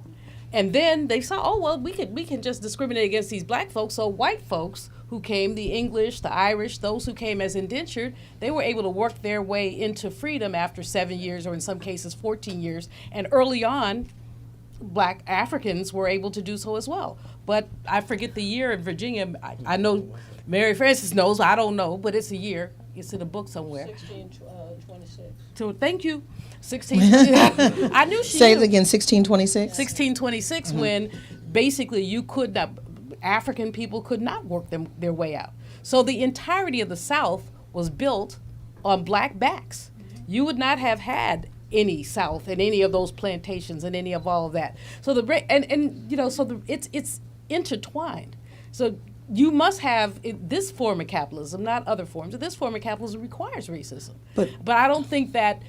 And then they saw, oh, well, we can just discriminate against these black folks. So white folks who came, the English, the Irish, those who came as indentured, they were able to work their way into freedom after 7 years, or in some cases 14 years. And early on, black Africans were able to do so as well. But I forget the year in Virginia. I know Mary Frances knows, I don't know, but it's a year. It's in a book somewhere. 1626. So thank you. 16. I knew she say knew. it again, 1626? 1626, when basically you could not, African people could not work their way out. So the entirety of the South was built on black backs. You would not have had any South and any of those plantations and any of all of that. So it's intertwined. So you must have this form of capitalism, not other forms. This form of capitalism requires racism. But I don't think that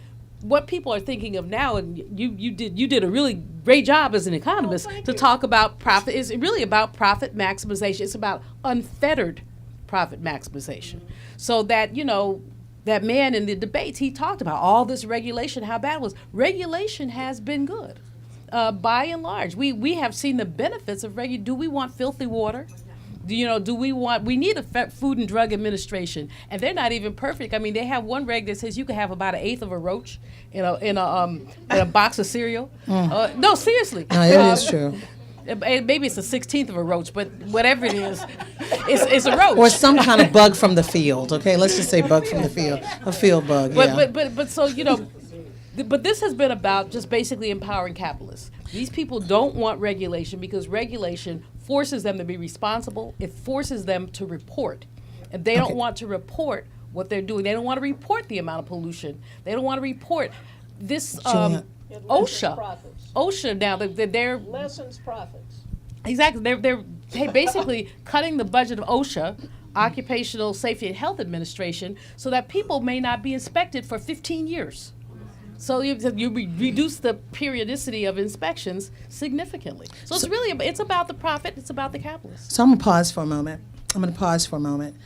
what people are thinking of now, and you did a really great job as an economist to talk about profit, is really about profit maximization. It's about unfettered profit maximization. So that, that man in the debates, he talked about all this regulation, how bad it was. Regulation has been good. By and large, we have seen the benefits of regulation. Do we want filthy water? We need a Food and Drug Administration, and they're not even perfect. I mean, they have one reg that says you can have about 1/8 of a roach in a box of cereal. No, seriously. No, it is true. Maybe it's a 1/16 of a roach, but whatever it is, it's a roach. Or some kind of bug from the field. Okay, let's just say bug from the field, a field bug. But so but this has been about just basically empowering capitalists. These people don't want regulation because regulation forces them to be responsible. It forces them to report. And they don't want to report what they're doing. They don't want to report the amount of pollution. They don't want to report this OSHA. OSHA now, they're Lessons profits. exactly. They're basically cutting the budget of OSHA, Occupational Safety and Health Administration, so that people may not be inspected for 15 years. So you reduce the periodicity of inspections significantly. So it's really it's about the profit. It's about the capitalists. So I'm going to pause for a moment.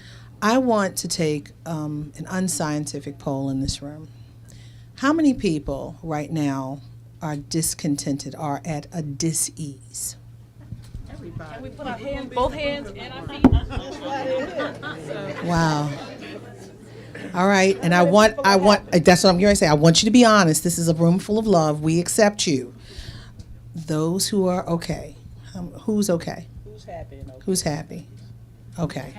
I want to take an unscientific poll in this room. How many people right now are discontented, are at a dis-ease? Can we put our hands, both hands, and our feet? Wow. All right, and I want, that's what I'm going to say. I want you to be honest. This is a room full of love. We accept you. Those who are okay. Who's okay? Who's happy and okay? Who's happy? Okay.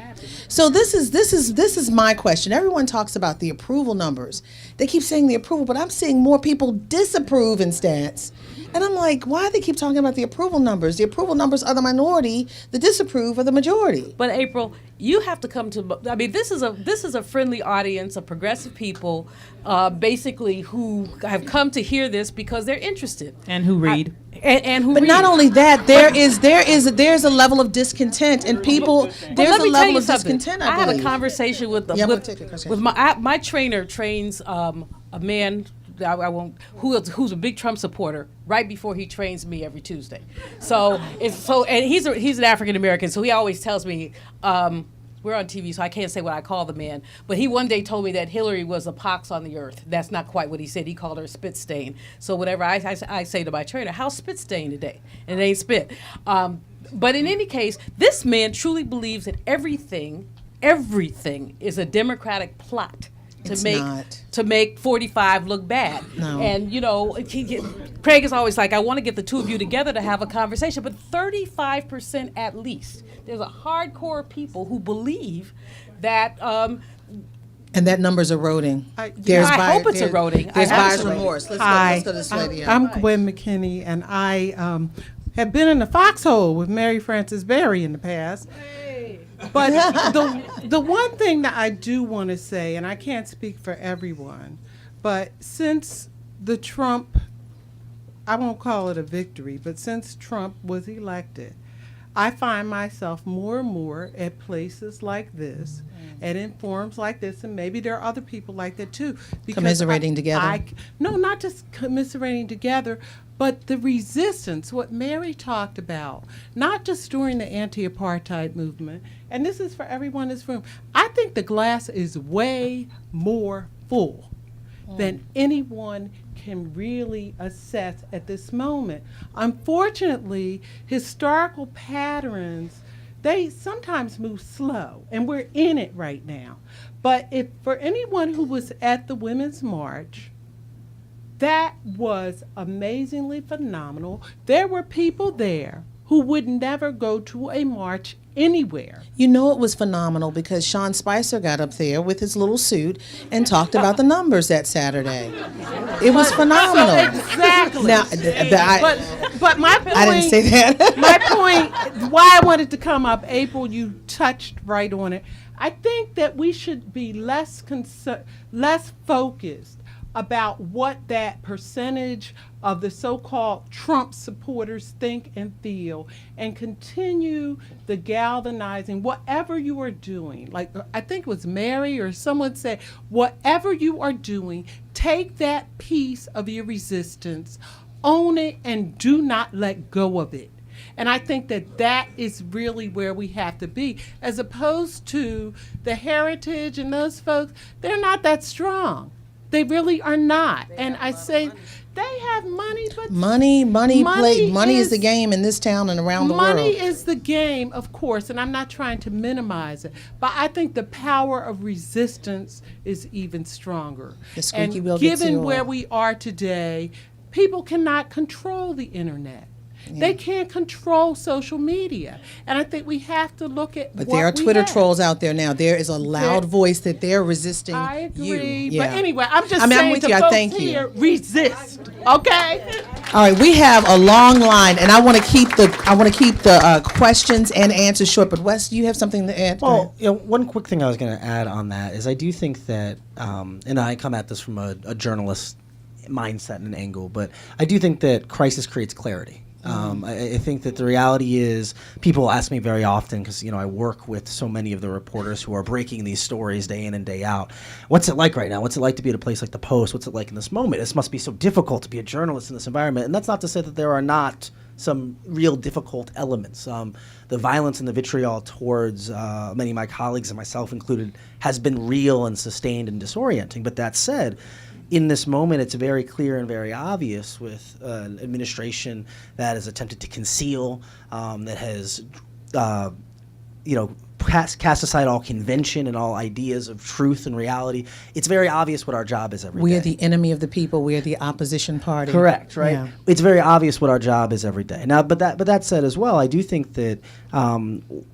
So this is my question. Everyone talks about the approval numbers. They keep saying the approval, but I'm seeing more people disapprove in stats. And I'm like, why do they keep talking about the approval numbers? The approval numbers are the minority. The disapprove are the majority. But April, you have to come to. I mean, this is a friendly audience of progressive people, basically who have come to hear this because they're interested And who read. And who. But read. not only that, there's a level of discontent, and people. There's a level of discontent. I had a believe. conversation with my trainer trains a man. I won't. Who's a big Trump supporter? Right before he trains me every Tuesday, and he's an African American, so he always tells me. We're on TV, so I can't say what I call the man. But he one day told me that Hillary was a pox on the earth. That's not quite what he said. He called her a spit stain. So whatever I say to my trainer, how's spit stain today? And it ain't spit. But in any case, this man truly believes that everything is a Democratic plot. To make 45 look bad. No. And, Craig is always like, I want to get the two of you together to have a conversation, but 35% at least. There's a hardcore people who believe that. And that number's eroding. I hope it's eroding. There's I hope it's buyer's remorse. Let's go to this lady. I'm Gwen McKinney, and I have been in the foxhole with Mary Frances Berry in the past. But the one thing that I do want to say, and I can't speak for everyone, but since the Trump, I won't call it a victory, but since Trump was elected, I find myself more and more at places like this, and in forums like this, and maybe there are other people like that too. Commiserating together? No, not just commiserating together, but the resistance, what Mary talked about, not just during the anti-apartheid movement, and this is for everyone in this room, I think the glass is way more full than anyone can really assess at this moment. Unfortunately, historical patterns, they sometimes move slow, and we're in it right now. But if for anyone who was at the Women's March, that was amazingly phenomenal. There were people there who would never go to a march anywhere. You know it was phenomenal because Sean Spicer got up there with his little suit and talked about the numbers that Saturday. It was phenomenal. Exactly. Now, but my point, I didn't say that. my point, why I wanted to come up, April, you touched right on it. I think that we should be less focused about what that percentage of the so-called Trump supporters think and feel, and continue the galvanizing, whatever you are doing. Like I think it was Mary or someone said, whatever you are doing, take that piece of your resistance, own it, and do not let go of it. And I think that that is really where we have to be, as opposed to the heritage and those folks. They're not that strong. They really are not. And I say they have money, but Money is the is- game in this town and around the world. money is the game, of course, and I'm not trying to minimize it, but I think the power of resistance is even stronger. The squeaky and wheel gets the given oil. where we are today, people cannot control the internet. They can't control social media, and I think we have to look at. But what there are we Twitter have. trolls out there now. There is a loud voice that they're resisting I agree, you. but anyway, I'm just I'm saying with to you. I folks thank you. here, resist, okay? All right, we have a long line, and I want to keep the questions and answers short. But Wes, do you have something to add? Well, one quick thing I was going to add on that is I do think that, and I come at this from a journalist mindset and angle, but I do think that crisis creates clarity. I think that the reality is, people ask me very often, because I work with so many of the reporters who are breaking these stories day in and day out. What's it like right now? What's it like to be at a place like the Post? What's it like in this moment? This must be so difficult to be a journalist in this environment. And that's not to say that there are not some real difficult elements. The violence and the vitriol towards many of my colleagues and myself included has been real and sustained and disorienting. But that said, in this moment, it's very clear and very obvious with an administration that has attempted to conceal, that has, cast aside all convention and all ideas of truth and reality. It's very obvious what our job is every day. We are the enemy of the people. We are the opposition party. Correct, right? Yeah. It's very obvious what our job is every day. Now, but that said as well, I do think that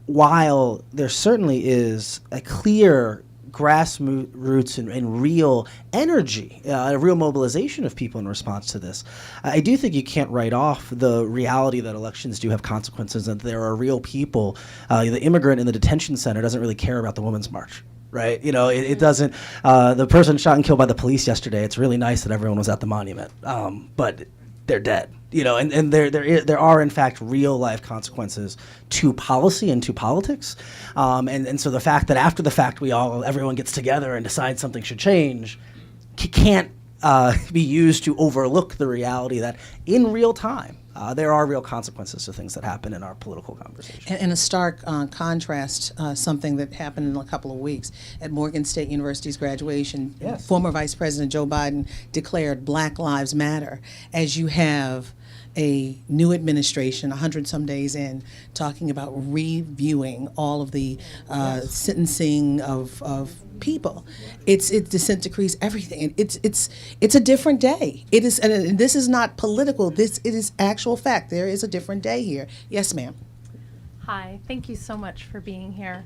while there certainly is a clear grassroots and real energy, a real mobilization of people in response to this, I do think you can't write off the reality that elections do have consequences, and there are real people. The immigrant in the detention center doesn't really care about the Women's March. Right, it doesn't. The person shot and killed by the police yesterday. It's really nice that everyone was at the monument, but they're dead. And there are in fact real life consequences to policy and to politics, and so the fact that after the fact everyone gets together and decides something should change can't be used to overlook the reality that in real time there are real consequences to things that happen in our political conversation. And a stark contrast, something that happened in a couple of weeks at Morgan State University's graduation. Yes. Former Vice President Joe Biden declared Black Lives Matter, as you have a new administration, 100-some days in, talking about reviewing all of the sentencing of people. It's dissent decrees, everything. It's a different day. It is, and this is not political. It is actual fact. There is a different day here. Yes, ma'am. Hi, thank you so much for being here.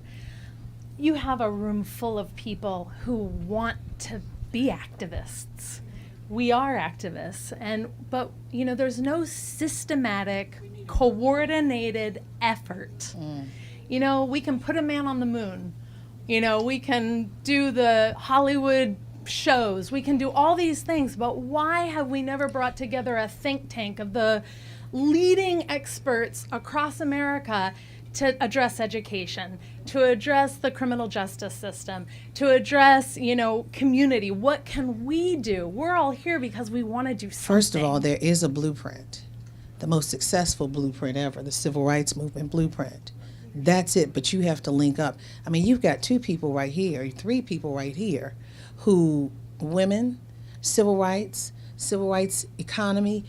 You have a room full of people who want to be activists. We are activists, but there's no systematic, coordinated effort. We can put a man on the moon. We can do the Hollywood shows. We can do all these things, but why have we never brought together a think tank of the leading experts across America to address education, to address the criminal justice system, to address, community? What can we do? We're all here because we want to do something. First of all, there is a blueprint, the most successful blueprint ever, the Civil Rights Movement blueprint. That's it, but you have to link up. I mean, you've got 2 people right here, 3 people right here, who, women, civil rights economy.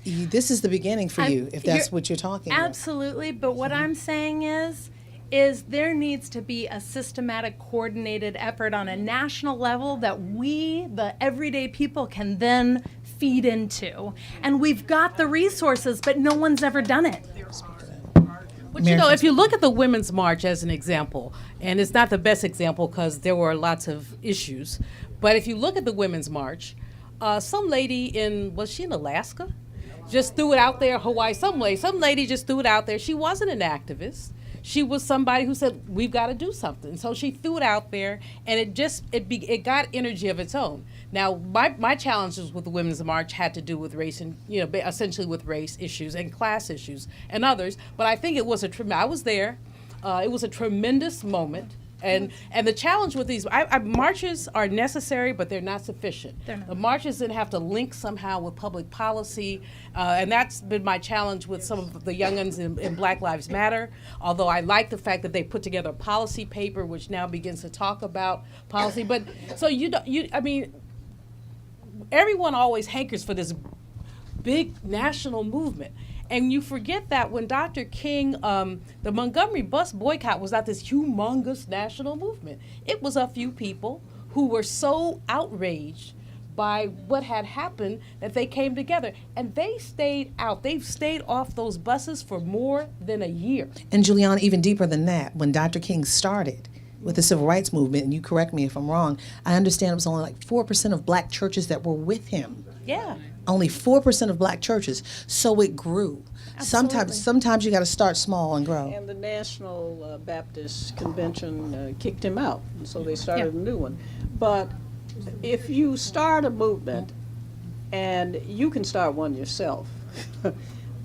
This is the beginning for you, if that's what you're talking about. Absolutely, but what I'm saying is there needs to be a systematic, coordinated effort on a national level that we, the everyday people, can then feed into. And we've got the resources, but no one's ever done it. But if you look at the Women's March as an example, and it's not the best example because there were lots of issues, but if you look at the Women's March, some lady was she in Alaska? Just threw it out there, Hawaii, some lady just threw it out there. She wasn't an activist. she was somebody who said, we've got to do something. So she threw it out there, and it got energy of its own. Now, my challenges with the Women's March had to do with race and, essentially with race issues and class issues and others. But I think it was I was there. It was a tremendous moment. And the challenge with these marches are necessary, but they're not sufficient. The marches then have to link somehow with public policy, and that's been my challenge with some of the young'uns in Black Lives Matter. Although I like the fact that they put together a policy paper, which now begins to talk about policy. But so everyone always hankers for this big national movement. And you forget that when Dr. King, the Montgomery bus boycott was not this humongous national movement. It was a few people who were so outraged by what had happened that they came together. And they stayed out. They've stayed off those buses for more than a year. And Juliana, even deeper than that, when Dr. King started with the civil rights movement, and you correct me if I'm wrong, I understand it was only like 4% of black churches that were with him. Yeah. Only 4% of black churches. So it grew. Absolutely. Sometimes you got to start small and grow. And the National Baptist Convention kicked him out, and so they started a new one. But if you start a movement, and you can start one yourself,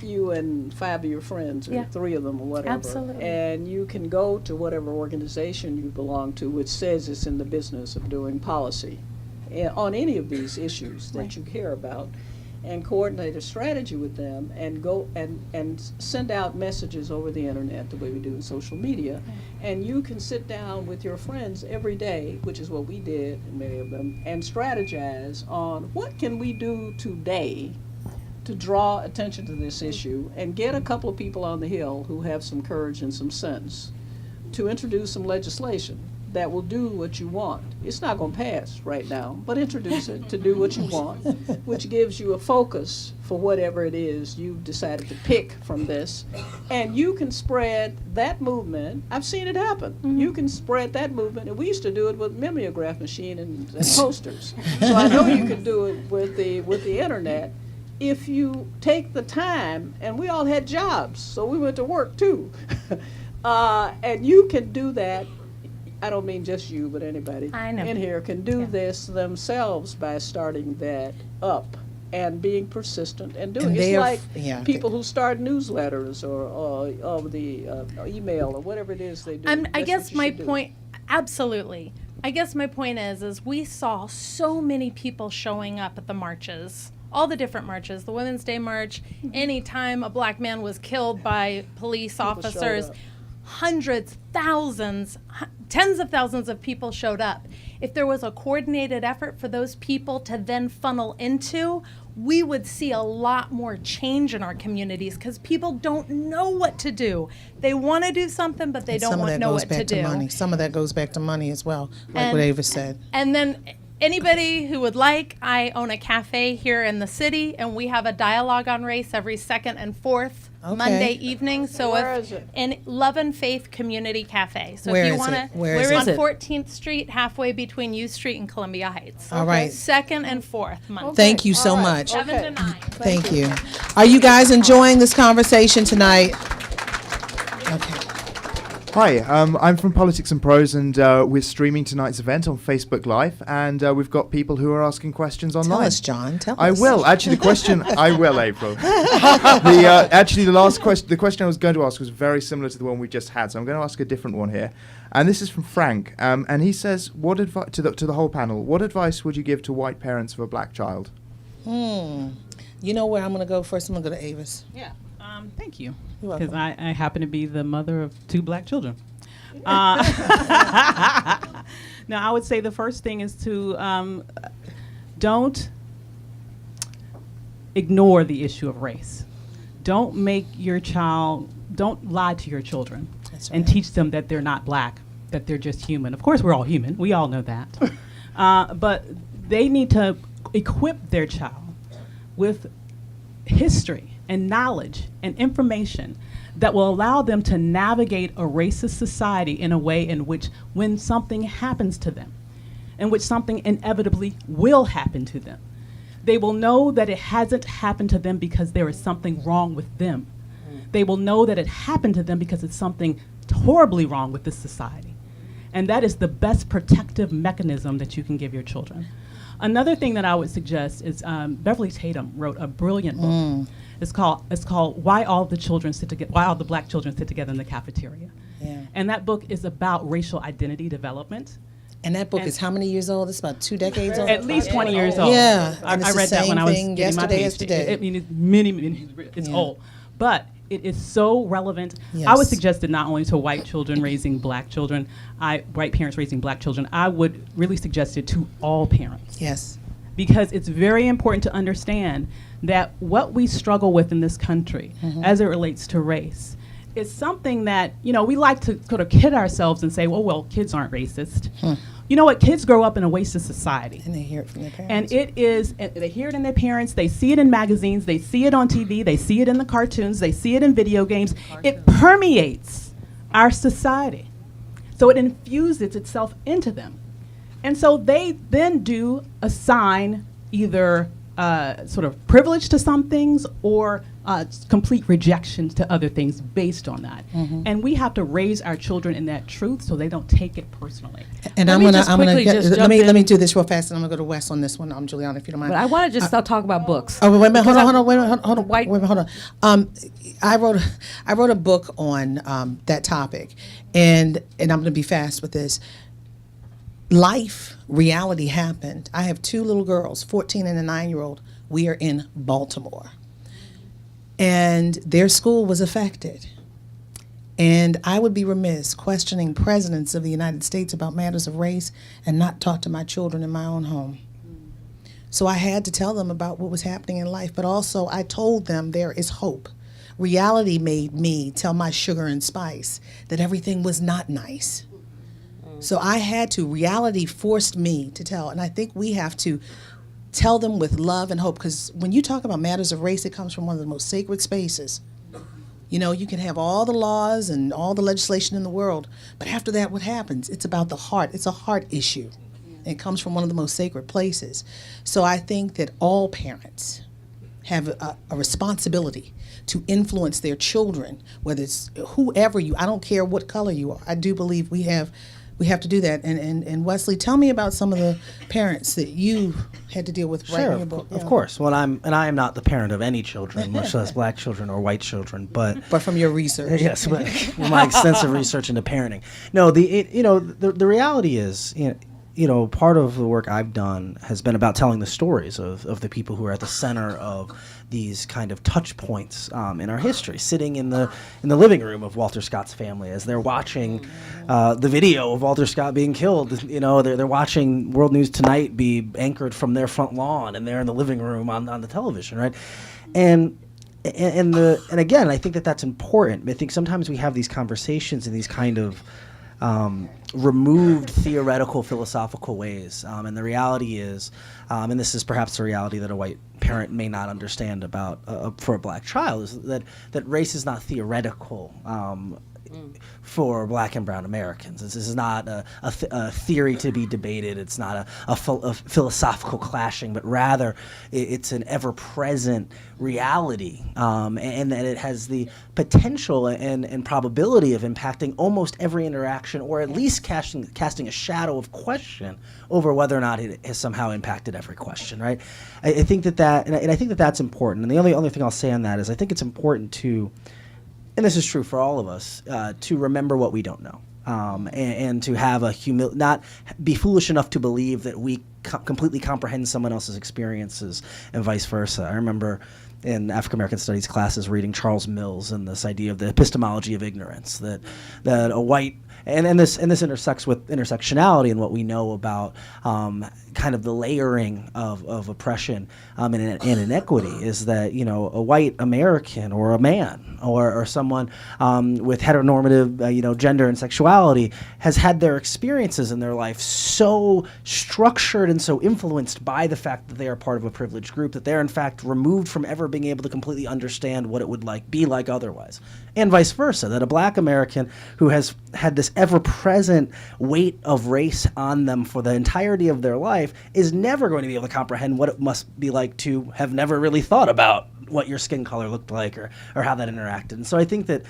you and 5 of your friends, or 3 of them, or whatever. Absolutely. And you can go to whatever organization you belong to, which says it's in the business of doing policy on any of these issues that you care about, and coordinate a strategy with them, and go and send out messages over the internet the way we do in social media. And you can sit down with your friends every day, which is what we did, many of them, and strategize on what can we do today to draw attention to this issue, and get a couple of people on the Hill who have some courage and some sense to introduce some legislation that will do what you want. It's not going to pass right now, but introduce it to do what you want, which gives you a focus for whatever it is you decided to pick from this. And you can spread that movement. I've seen it happen. You can spread that movement, and we used to do it with mimeograph machine and posters. So I know you can do it with the internet if you take the time. And we all had jobs, so we went to work too. And you can do that. I don't mean just you, but anybody in here can do this themselves by starting that up and being persistent and doing it. It's like people who start newsletters or the email or whatever it is they do. I guess my point, absolutely. I guess my point is we saw so many people showing up at the marches, all the different marches, the Women's Day March, anytime a black man was killed by police officers, hundreds, thousands, tens of thousands of people showed up. If there was a coordinated effort for those people to then funnel into, we would see a lot more change in our communities, because people don't know what to do. They want to do something, but they don't know what to do. Money. Some of that goes back to money as well, like what Ava said. And then anybody who would like, I own a cafe here in the city, and we have a dialogue on race every second and fourth Monday evening. So Where is it? In Love and Faith Community Cafe. So Where if you is want it? to, Where it's is on it? 14th Street, halfway between U Street and Columbia Heights. All right. Second and fourth Monday. Thank you so much. 7 to 9. Thank you. Are you guys enjoying this conversation tonight? Okay. Hi, I'm from Politics and Prose, and we're streaming tonight's event on Facebook Live, and we've got people who are asking questions online. Tell us, John. Tell us. I will. Actually, the question... I will, April. The question I was going to ask was very similar to the one we just had, so I'm going to ask a different one here. And this is from Frank, and he says, "What advice to the whole panel? What advice would you give to white parents of a black child?" You know where I'm going to go first? I'm going to go to Avis. Yeah. Thank you. You're Because welcome. I happen to be the mother of 2 black children. Now, I would say the first thing is to don't ignore the issue of race. Don't lie to your children and teach them that they're not black, that they're just human. Of course, we're all human. We all know that. But they need to equip their child with history and knowledge and information that will allow them to navigate a racist society in a way in which, when something happens to them, in which something inevitably will happen to them, they will know that it hasn't happened to them because there is something wrong with them. They will know that it happened to them because it's something horribly wrong with this society. And that is the best protective mechanism that you can give your children. Another thing that I would suggest is Beverly Tatum wrote a brilliant book. It's called Why All the Black Children Sit Together in the Cafeteria. Yeah. And that book is about racial identity development. And that book is how many years old? It's about 2 decades old? At least 20 years old. Yeah. I And it's the read that when same I was thing getting my yesterday PhD. as today. I mean, it's many, it's Yeah. old. But it is so relevant. Yes. I would suggest it not only to white children raising black children, white parents raising black children, I would really suggest it to all parents. Yes. Because it's very important to understand that what we struggle with in this country as it relates to race is something that, we like to sort of kid ourselves and say, well, kids aren't racist. You know what? Kids grow up in a racist society. And they hear it from their parents. And they hear it in their parents, they see it in magazines, they see it on TV, they see it in the cartoons, they see it in video games. It permeates our society. So it infuses itself into them. And so they then do assign either sort of privilege to some things or complete rejection to other things based on that. And we have to raise our children in that truth so they don't take it personally. And Let me do this real fast, and I'm gonna go to Wes on this one, Juliana, if you don't mind. But I want to just start talking about books. Oh, wait a minute, Because hold on. White- Wait a minute, hold on. I wrote a book on that topic, and I'm gonna be fast with this. Reality happened. I have 2 little girls, 14 and a 9-year-old. We are in Baltimore. And their school was affected. And I would be remiss questioning presidents of the United States about matters of race and not talk to my children in my own home. So I had to tell them about what was happening in life, but also I told them there is hope. Reality made me tell my sugar and spice that everything was not nice. So reality forced me to tell, and I think we have to tell them with love and hope, because when you talk about matters of race, it comes from one of the most sacred spaces. You can have all the laws and all the legislation in the world, but after that, what happens? It's about the heart. It's a heart issue. It comes from one of the most sacred places. So I think that all parents have a responsibility to influence their children, whether it's whoever I don't care what color you are. I do believe we have to do that. And Wesley, tell me about some of the parents that you had to deal with writing your book. Of course. Well, I am not the parent of any children, much less black children or white children. But from your research, yes, my extensive research into parenting. No, the reality is, part of the work I've done has been about telling the stories of the people who are at the center of these kind of touch points in our history, sitting in the living room of Walter Scott's family as they're watching the video of Walter Scott being killed. They're watching World News Tonight be anchored from their front lawn, and they're in the living room on the television, right? And again, I think that's important. I think sometimes we have these conversations in these kind of removed theoretical philosophical ways, and the reality is, and this is perhaps the reality that a white parent may not understand about for a black child, is that race is not theoretical for black and brown Americans. This is not a theory to be debated. It's not a philosophical clashing, but rather it's an ever-present reality, and that it has the potential and probability of impacting almost every interaction, or at least casting a shadow of question over whether or not it has somehow impacted every question, right? I think that's important. And the only thing I'll say on that is I think it's important to, and this is true for all of us, to remember what we don't know, and to have not be foolish enough to believe that we completely comprehend someone else's experiences and vice versa. I remember in African American Studies classes reading Charles Mills and this idea of the epistemology of ignorance, that a white and this intersects with intersectionality and what we know about kind of the layering of oppression and inequity, is that a white American or a man or someone with heteronormative gender and sexuality has had their experiences in their life so structured and so influenced by the fact that they are part of a privileged group that they're in fact removed from ever being able to completely understand what it would be like otherwise, and vice versa, that a black American who has had this ever-present weight of race on them for the entirety of their life is never going to be able to comprehend what it must be like to have never really thought about what your skin color looked like or how that interacted. And so I think that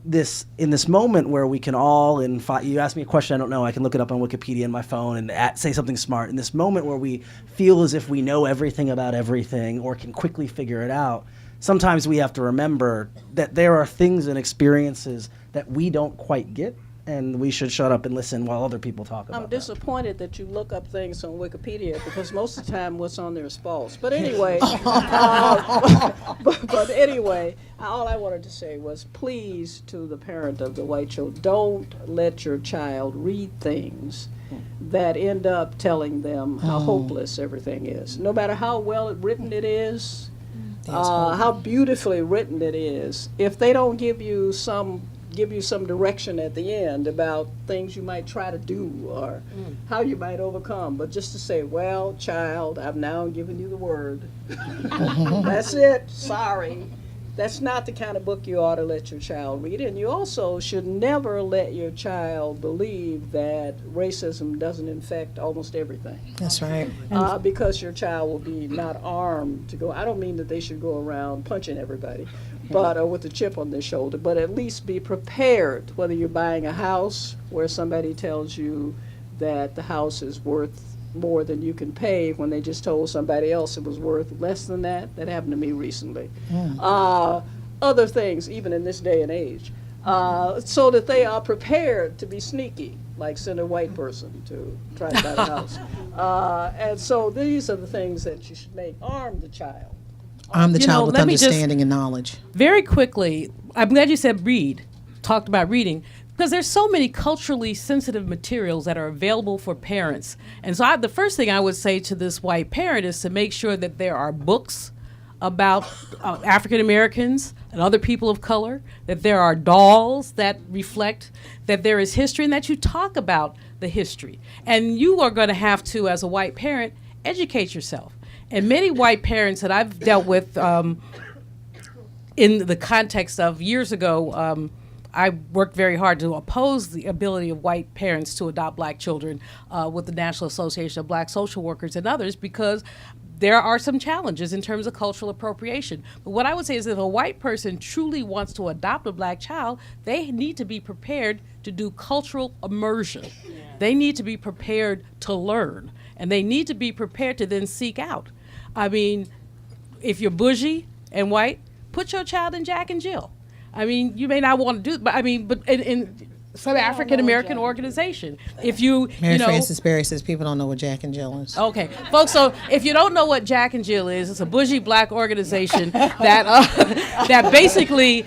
in this moment where we can all you ask me a question I don't know, I can look it up on Wikipedia on my phone and say something smart. In this moment where we feel as if we know everything about everything or can quickly figure it out, sometimes we have to remember that there are things and experiences that we don't quite get, and we should shut up and listen while other people talk about I'm disappointed that you look up things on Wikipedia because most of the time what's on there is false. But anyway, but anyway, all I wanted to say was please, to the parent of the white child, don't let your child read things that end up telling them how hopeless everything is. No matter how well written it is, how beautifully written it is, if they don't give you some direction at the end about things you might try to do or how you might overcome. But just to say, well, child, I've now given you the word. That's it. Sorry. That's not the kind of book you ought to let your child read. And you also should never let your child believe that racism doesn't infect almost everything. That's right. Because your child will be not armed to go. I don't mean that they should go around punching everybody, but with a chip on their shoulder, but at least be prepared, whether you're buying a house where somebody tells you that the house is worth more than you can pay when they just told somebody else it was worth less than that. That happened to me recently. Other things, even in this day and age, so that they are prepared to be sneaky, like send a white person to try to buy the house. And so these are the things that you should make. Arm the child. Arm the child with let me just- understanding and knowledge. Very quickly, I'm glad you said talked about reading, because there's so many culturally sensitive materials that are available for parents. And so the first thing I would say to this white parent is to make sure that there are books about African Americans and other people of color, that there are dolls that reflect that there is history, and that you talk about the history. And you are going to have to, as a white parent, educate yourself. And many white parents that I've dealt with in the context of years ago, I worked very hard to oppose the ability of white parents to adopt black children with the National Association of Black Social Workers and others, because there are some challenges in terms of cultural appropriation. But what I would say is if a white person truly wants to adopt a black child, they need to be prepared to do cultural immersion. They need to be prepared to learn, and they need to be prepared to then seek out. I mean, if you're bougie and white, put your child in Jack and Jill. I mean, you may not want to do it, but in some African American organization, if Mary Frances Berry says people don't know what Jack and Jill is. Okay, folks. So if you don't know what Jack and Jill is, it's a bougie black organization that basically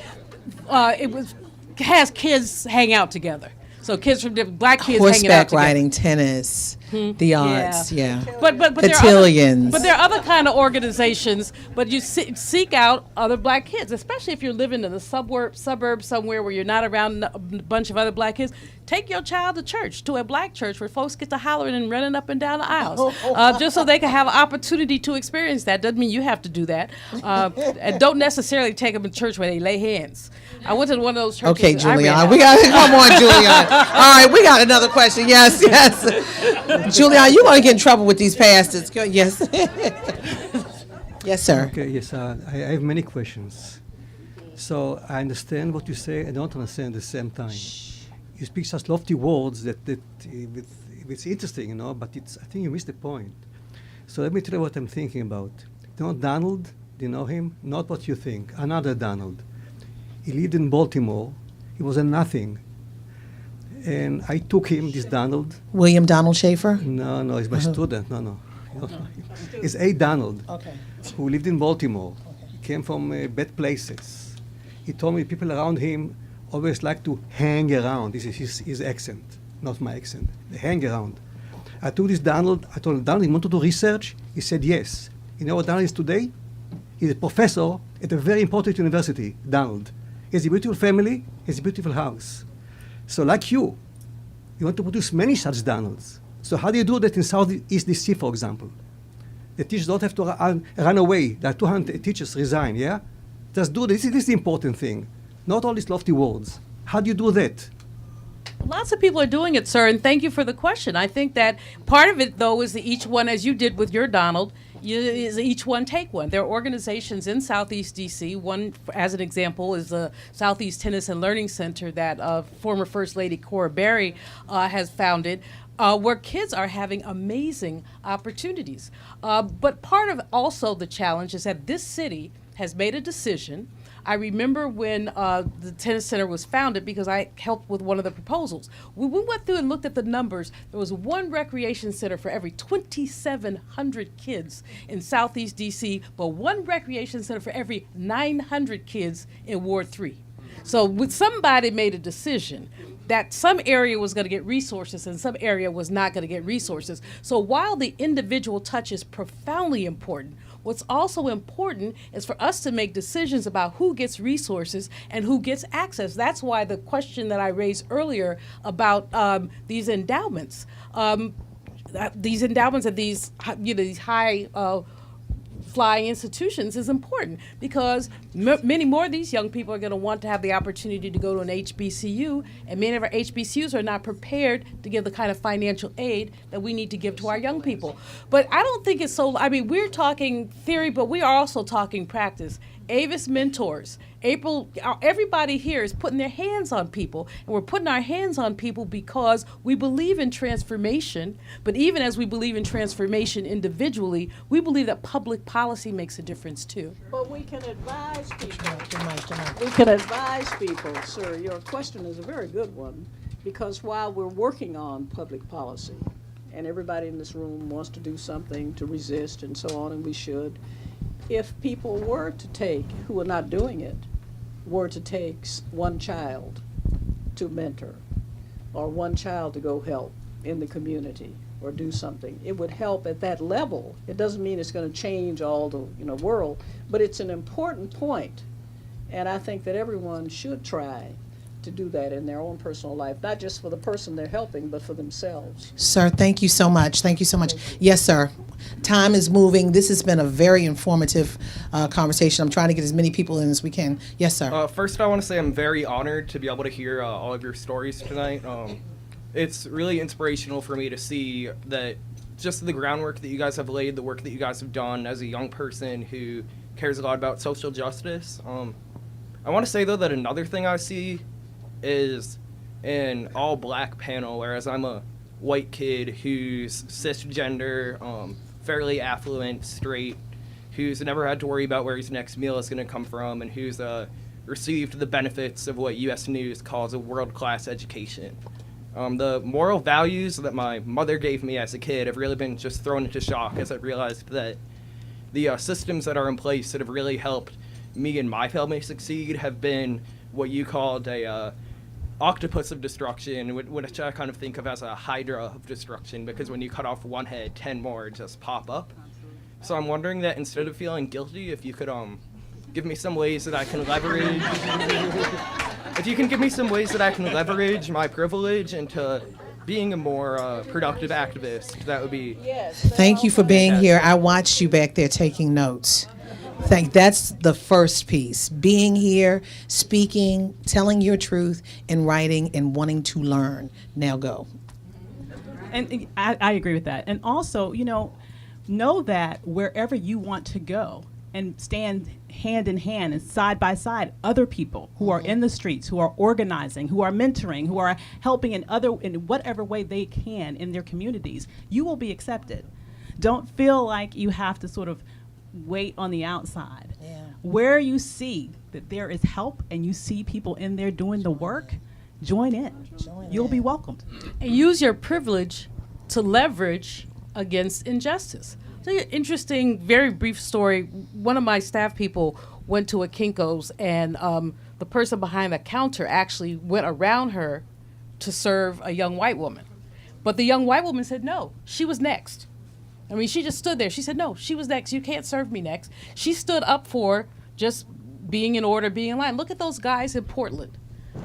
has kids hang out together. So kids from different black kids hanging out Horseback together. riding, tennis, the arts, yeah. But Cotillions. there are other kind of organizations. But you seek out other black kids, especially if you're living in the suburb somewhere where you're not around a bunch of other black kids. Take your child to church, to a black church where folks get to hollering and running up and down the aisles, just so they can have an opportunity to experience that. Doesn't mean you have to do that, and don't necessarily take them to church where they lay hands. I went to one of those churches. Okay, that I ran Julian, out. we got to come on, Julian. All right, we got another question. Yes. Julian, you want to get in trouble with these pastors? Go, yes. Yes, sir. Okay, yes, I have many questions. So I understand what you say, I don't understand at the same time. You speak such lofty words that it's interesting, but I think you missed the point. So let me tell you what I'm thinking about. You know Donald? Do you know him? Not what you think. Another Donald. He lived in Baltimore. He was a nothing. And I took him, this Donald. William Donald Schaefer? No, he's my student. No. It's A. Donald, who lived in Baltimore. He came from bad places. He told me people around him always like to hang around. This is his accent, not my accent. They hang around. I took this Donald. I told him, Donald, you want to do research? He said yes. You know what Donald is today? He's a professor at a very important university, Donald. He has a beautiful family, he has a beautiful house. So like you want to produce many such Donalds. So how do you do that in Southeast DC, for example? The teachers don't have to run away. There are 200 teachers resign, yeah? Just do this. This is the important thing. Not all these lofty words. How do you do that? Lots of people are doing it, sir, and thank you for the question. I think that part of it, though, is that each one, as you did with your Donald, is each one take one. There are organizations in Southeast D.C. One, as an example, is the Southeast Tennis and Learning Center that former First Lady Cora Berry has founded, where kids are having amazing opportunities. But part of also the challenge is that this city has made a decision. I remember when the tennis center was founded because I helped with one of the proposals. When we went through and looked at the numbers, there was one recreation center for every 2,700 kids in Southeast DC, but one recreation center for every 900 kids in Ward 3. So when somebody made a decision that some area was going to get resources and some area was not going to get resources. So while the individual touch is profoundly important, what's also important is for us to make decisions about who gets resources and who gets access. That's why the question that I raised earlier about these endowments at these high flying institutions is important, because many more of these young people are going to want to have the opportunity to go to an HBCU, and many of our HBCUs are not prepared to give the kind of financial aid that we need to give to our young people. But I don't think it's so, I mean, we're talking theory, but we are also talking practice. Avis Mentors, April, everybody here is putting their hands on people, and we're putting our hands on people because we believe in transformation, but even as we believe in transformation individually, we believe that public policy makes a difference too. But we can advise people. We can advise people, sir. Your question is a very good one, because while we're working on public policy, and everybody in this room wants to do something to resist and so on, and we should, if people were to take, who are not doing it, were to take one child to mentor, or one child to go help in the community or do something, it would help at that level. It doesn't mean it's going to change all the world, but it's an important point, and I think that everyone should try to do that in their own personal life, not just for the person they're helping, but for themselves. Sir, thank you so much. Thank you so much. Yes, sir. Time is moving. This has been a very informative conversation. I'm trying to get as many people in as we can. Yes, sir. First, I want to say I'm very honored to be able to hear all of your stories tonight. It's really inspirational for me to see that just the groundwork that you guys have laid, the work that you guys have done as a young person who cares a lot about social justice. I want to say, though, that another thing I see is an all-black panel, whereas I'm a white kid who's cisgender, fairly affluent, straight, who's never had to worry about where his next meal is going to come from, and who's received the benefits of what U.S. News calls a world-class education. The moral values that my mother gave me as a kid have really been just thrown into shock as I realized that the systems that are in place that have really helped me and my family succeed have been what you called a octopus of destruction, which I kind of think of as a hydra of destruction, because when you cut off one head, 10 more just pop up. So I'm wondering that instead of feeling guilty, if you could give me some ways that I can leverage, if you can give me some ways that I can leverage my privilege into being a more productive activist, that would be. Yes. Thank you for being here. I watched you back there taking notes. That's the first piece. Being here, speaking, telling your truth, and writing, and wanting to learn. Now go. And I agree with that. And also, know that wherever you want to go and stand hand in hand and side by side other people who are in the streets, who are organizing, who are mentoring, who are helping in whatever way they can in their communities, you will be accepted. Don't feel like you have to sort of wait on the outside. Yeah. Where you see that there is help and you see people in there doing the work, join in. You'll be welcomed. And use your privilege to leverage against injustice. So, an interesting, very brief story. One of my staff people went to a Kinko's, and the person behind the counter actually went around her to serve a young white woman. But the young white woman said no, she was next. I mean, she just stood there. She said, no, she was next. You can't serve me next. She stood up for just being in order, being in line. Look at those guys in Portland.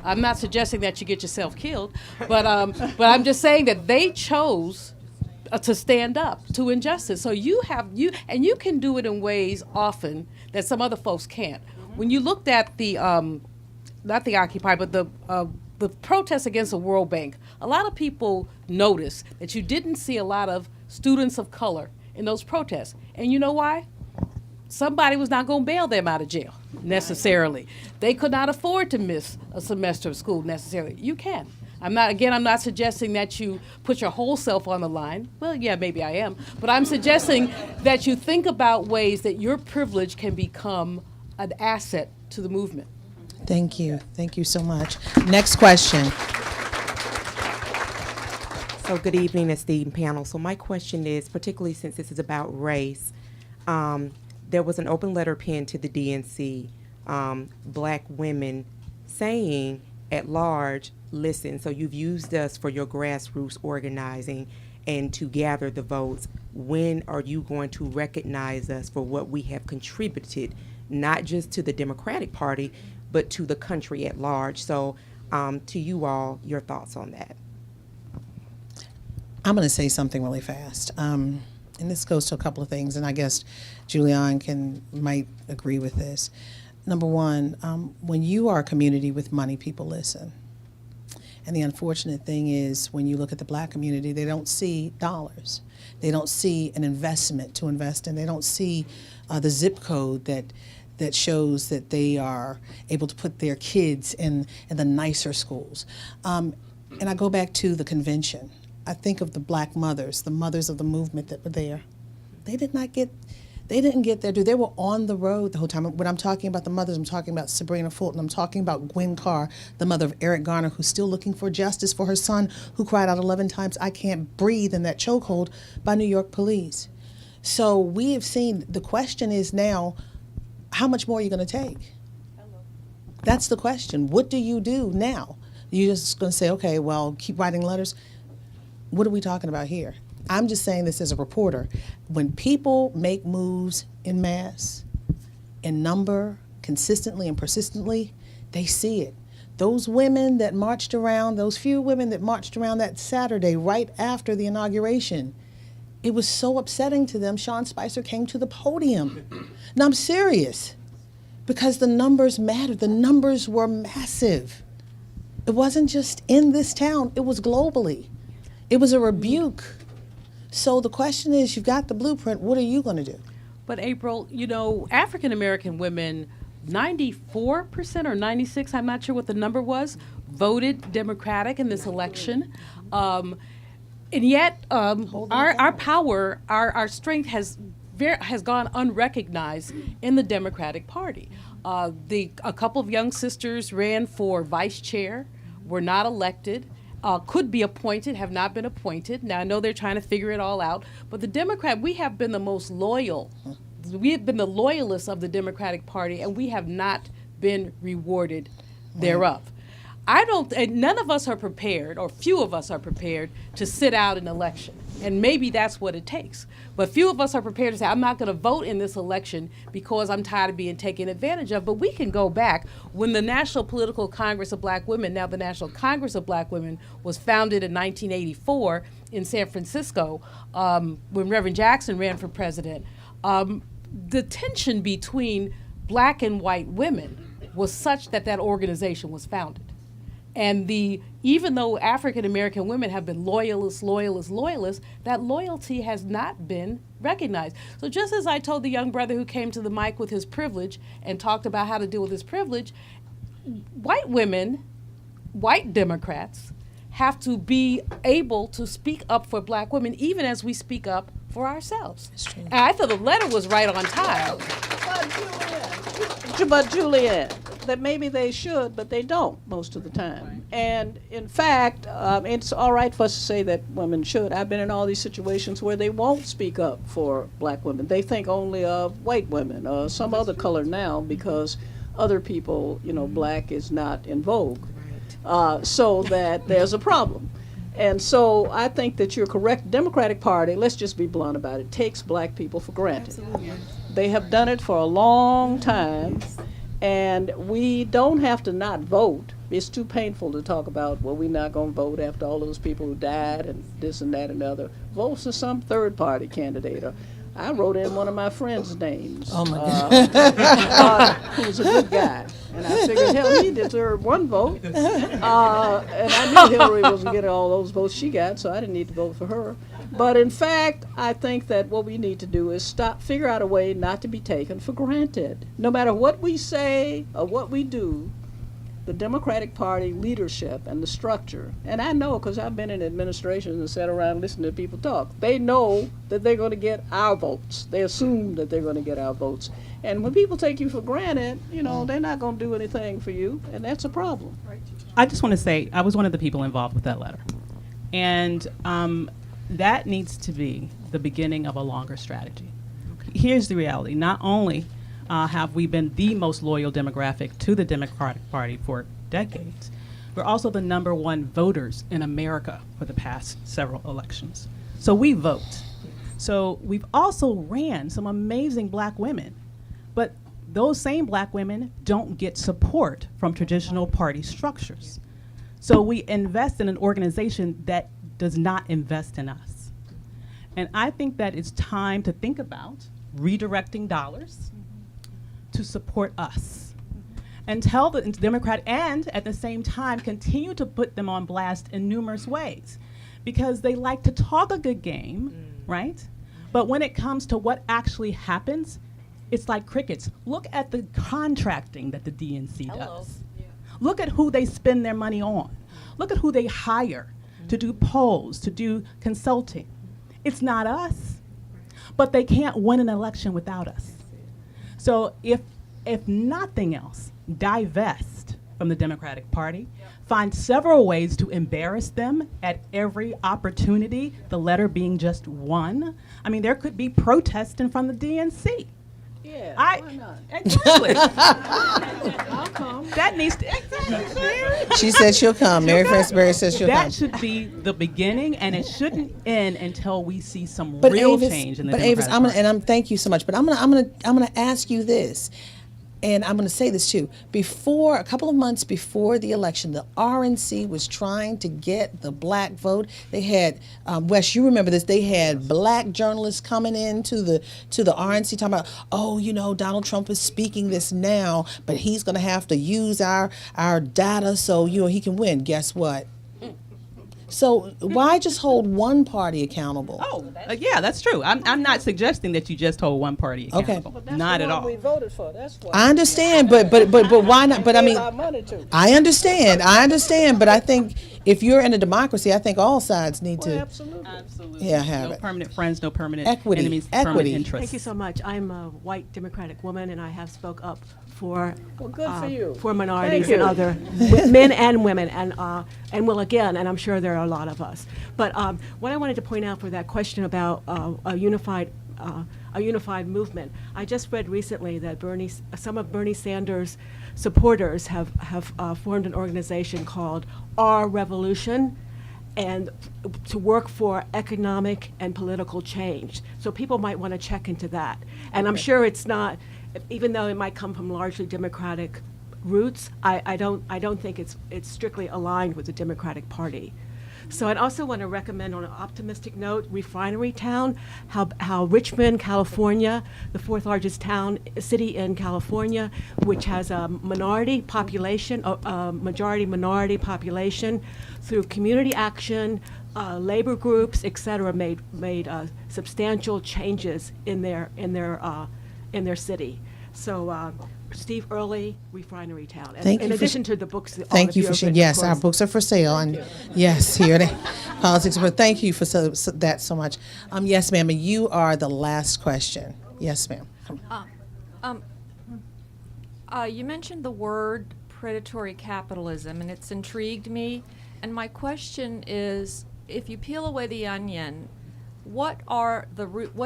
I'm not suggesting that you get yourself killed, but I'm just saying that they chose to stand up to injustice. So you can do it in ways often that some other folks can't. When you looked at the, not the Occupy, but the the protests against the World Bank, a lot of people noticed that you didn't see a lot of students of color in those protests. And you know why? Somebody was not going to bail them out of jail necessarily. They could not afford to miss a semester of school necessarily. You can. I'm not suggesting that you put your whole self on the line. Well, yeah, maybe I am. But I'm suggesting that you think about ways that your privilege can become an asset to the movement. Thank you. Thank you so much. Next question. So good evening, esteemed panel. So my question is, particularly since this is about race, there was an open letter penned to the DNC, black women saying at large, listen, so you've used us for your grassroots organizing and to gather the votes. When are you going to recognize us for what we have contributed, not just to the Democratic Party, but to the country at large? So to you all, your thoughts on that. I'm going to say something really fast. And this goes to a couple of things, and I guess Julianne might agree with this. Number one, when you are a community with money, people listen. And the unfortunate thing is, when you look at the black community, they don't see dollars. They don't see an investment to invest in. They don't see the zip code that shows that they are able to put their kids in the nicer schools. And I go back to the convention. I think of the black mothers, the mothers of the movement that were there. They didn't get their due. They were on the road the whole time. When I'm talking about the mothers, I'm talking about Sabrina Fulton. I'm talking about Gwen Carr, the mother of Eric Garner, who's still looking for justice for her son, who cried out 11 times, "I can't breathe," in that chokehold by New York police. So we have seen, the question is now, how much more are you going to take? That's the question. What do you do now? You're just going to say, okay, well, keep writing letters? What are we talking about here? I'm just saying this as a reporter. When people make moves in mass, in number, consistently and persistently, they see it. Those women that marched around, those few women that marched around that Saturday right after the inauguration, it was so upsetting to them. Sean Spicer came to the podium. Now, I'm serious, because the numbers mattered. The numbers were massive. It wasn't just in this town, it was globally. It was a rebuke. So the question is, you've got the blueprint, what are you going to do? But April, African American women, 94% or 96, I'm not sure what the number was, voted Democratic in this election. And yet our power, our strength has gone unrecognized in the Democratic Party. A couple of young sisters ran for vice chair, were not elected. Could be appointed, have not been appointed. Now, I know they're trying to figure it all out, but the Democrat, we have been the most loyal. We have been the loyalists of the Democratic Party, and we have not been rewarded thereof. And none of us are prepared, or few of us are prepared, to sit out an election. And maybe that's what it takes. But few of us are prepared to say, I'm not going to vote in this election because I'm tired of being taken advantage of. But we can go back. When the National Political Congress of Black Women, now the National Congress of Black Women, was founded in 1984 in San Francisco, when Reverend Jackson ran for president, the tension between black and white women was such that organization was founded. And even though African American women have been loyalists, that loyalty has not been recognized. So just as I told the young brother who came to the mic with his privilege and talked about how to deal with his privilege, white women, white Democrats, have to be able to speak up for black women, even as we speak up for ourselves. That's true. And I thought the letter was right on time. But Julianne, that maybe they should, but they don't most of the time. And in fact, it's all right for us to say that women should. I've been in all these situations where they won't speak up for black women. They think only of white women or some other color now, because other people, black is not in vogue. So that there's a problem. And so I think that you're correct. Democratic Party, let's just be blunt about it, takes black people for granted. Absolutely. They have done it for a long time, and we don't have to not vote. It's too painful to talk about, well, we're not going to vote after all those people who died and this and that and the other. Vote for some third-party candidate. I wrote in one of my friends' names. Oh, my God. Who's a good guy. And I figured, hell, he deserved one vote. And I knew Hillary wasn't getting all those votes she got, so I didn't need to vote for her. But in fact, I think that what we need to do is figure out a way not to be taken for granted. No matter what we say or what we do, the Democratic Party leadership and the structure, and I know because I've been in administrations and sat around listening to people talk, they know that they're going to get our votes. They assume that they're going to get our votes. And when people take you for granted, you know, they're not going to do anything for you, and that's a problem. I just want to say I was one of the people involved with that letter. And that needs to be the beginning of a longer strategy. Here's the reality. Not only have we been the most loyal demographic to the Democratic Party for decades, we're also the #1 voters in America for the past several elections. So we vote. So we've also ran some amazing black women, but those same black women don't get support from traditional party structures. So we invest in an organization that does not invest in us. And I think that it's time to think about redirecting dollars to support us and tell the Democrat, and at the same time continue to put them on blast in numerous ways, because they like to talk a good game, right? But when it comes to what actually happens, it's like crickets. Look at the contracting that the DNC does. Look at who they spend their money on. Look at who they hire to do polls, to do consulting. It's not us, but they can't win an election without us. So if nothing else, divest from the Democratic Party, find several ways to embarrass them at every opportunity, the letter being just one. I mean, there could be protest in front of the DNC. Yeah, why not? Exactly. I'll come. That needs to, exactly. She said she'll come. Mary Francisberry says she'll come. That should be the beginning, and it shouldn't end until we see some But real Avis, change in the but Democratic Avis, Party. thank you so much. But I'm gonna ask you this, and I'm gonna say this too. A couple of months before the election, the RNC was trying to get the black vote. They had Wes, you remember this? They had black journalists coming in to the RNC talking about, oh, you know, Donald Trump is speaking this now, but he's gonna have to use our data so you know he can win. Guess what? So why just hold one party accountable? Yeah, that's true. I'm not suggesting that you just hold one party accountable. But that's Not the at one all. we voted for. That's why. I understand, but why not? But I mean, Gave our money to. I understand, but I think if you're in a democracy, I think all sides need Well, to absolutely. have No it. permanent friends, no permanent Equity, enemies, equity. permanent interests. Thank you so much. I'm a white Democratic woman, and I have spoke up for Well, good for you. for minorities Thank and you. other men and women, and will again, and I'm sure there are a lot of us. But what I wanted to point out for that question about a unified movement, I just read recently that some of Bernie Sanders' supporters have formed an organization called Our Revolution, and to work for economic and political change. So people might want to check into that. And I'm sure it's not, even though it might come from largely Democratic roots, I don't think it's strictly aligned with the Democratic Party. So I'd also want to recommend, on an optimistic note, Refinery Town, how Richmond, California, the fourth largest city in California, which has a minority population, majority minority population, through community action, labor groups, et cetera, made substantial changes in their city. So Steve Early, Refinery Town. And Thank in you for addition to the books that all Thank of you you for have sharing. written, Yes, of our course. books are for sale, and yes, here they politics. But thank you for that so much. Yes, ma'am. And you are the last question. Yes, ma'am. Come. You mentioned the word predatory capitalism, and it's intrigued me. And my question is, if you peel away the onion, what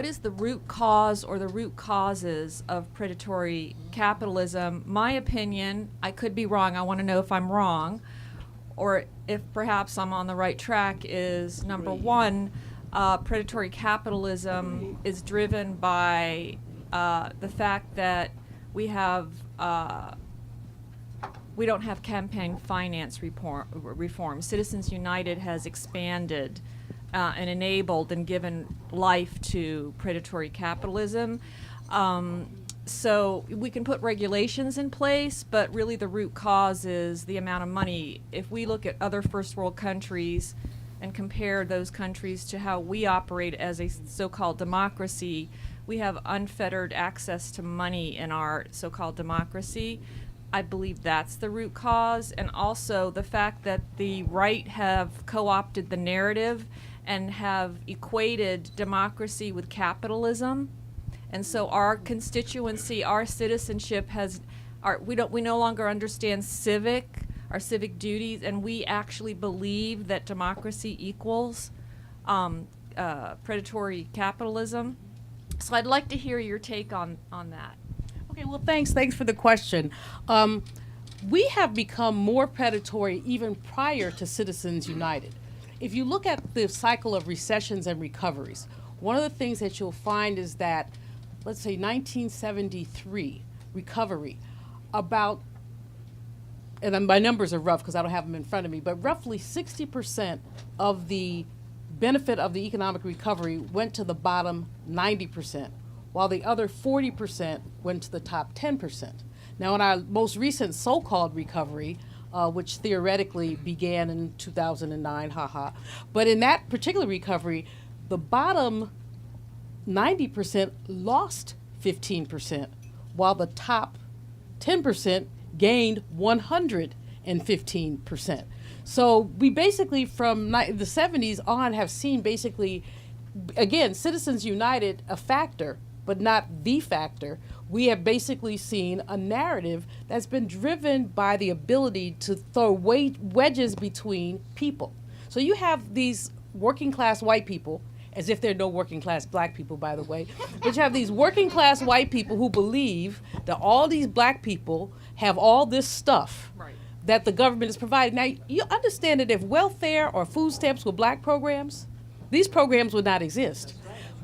is the root cause or the root causes of predatory capitalism? My opinion, I could be wrong, I want to know if I'm wrong, or if perhaps I'm on the right track, is number one, predatory capitalism is driven by the fact that we don't have campaign finance reform. Citizens United has expanded and enabled and given life to predatory capitalism. So we can put regulations in place, but really the root cause is the amount of money. If we look at other first world countries and compare those countries to how we operate as a so-called democracy, we have unfettered access to money in our so-called democracy. I believe that's the root cause, and also the fact that the right have co-opted the narrative and have equated democracy with capitalism. And so our constituency, our citizenship we no longer understand our civic duties, and we actually believe that democracy equals predatory capitalism. So I'd like to hear your take on that. Okay, well, thanks for the question. We have become more predatory even prior to Citizens United. If you look at the cycle of recessions and recoveries, one of the things that you'll find is that, let's say 1973 recovery, about, and my numbers are rough because I don't have them in front of me, but roughly 60% of the benefit of the economic recovery went to the bottom 90%, while the other 40% went to the top 10%. Now, in our most recent so-called recovery, which theoretically began in 2009, but in that particular recovery, the bottom 90% lost 15%, while the top 10% gained 115%. So we basically, from the 70s on, have seen basically, again, Citizens United a factor, but not the factor. We have basically seen a narrative that's been driven by the ability to throw wedges between people. So you have these working class white people, as if there are no working class black people, by the way, but you have these working class white people who believe that all these black people have all this stuff that the government is providing. Now, you understand that if welfare or food stamps were black programs, these programs would not exist.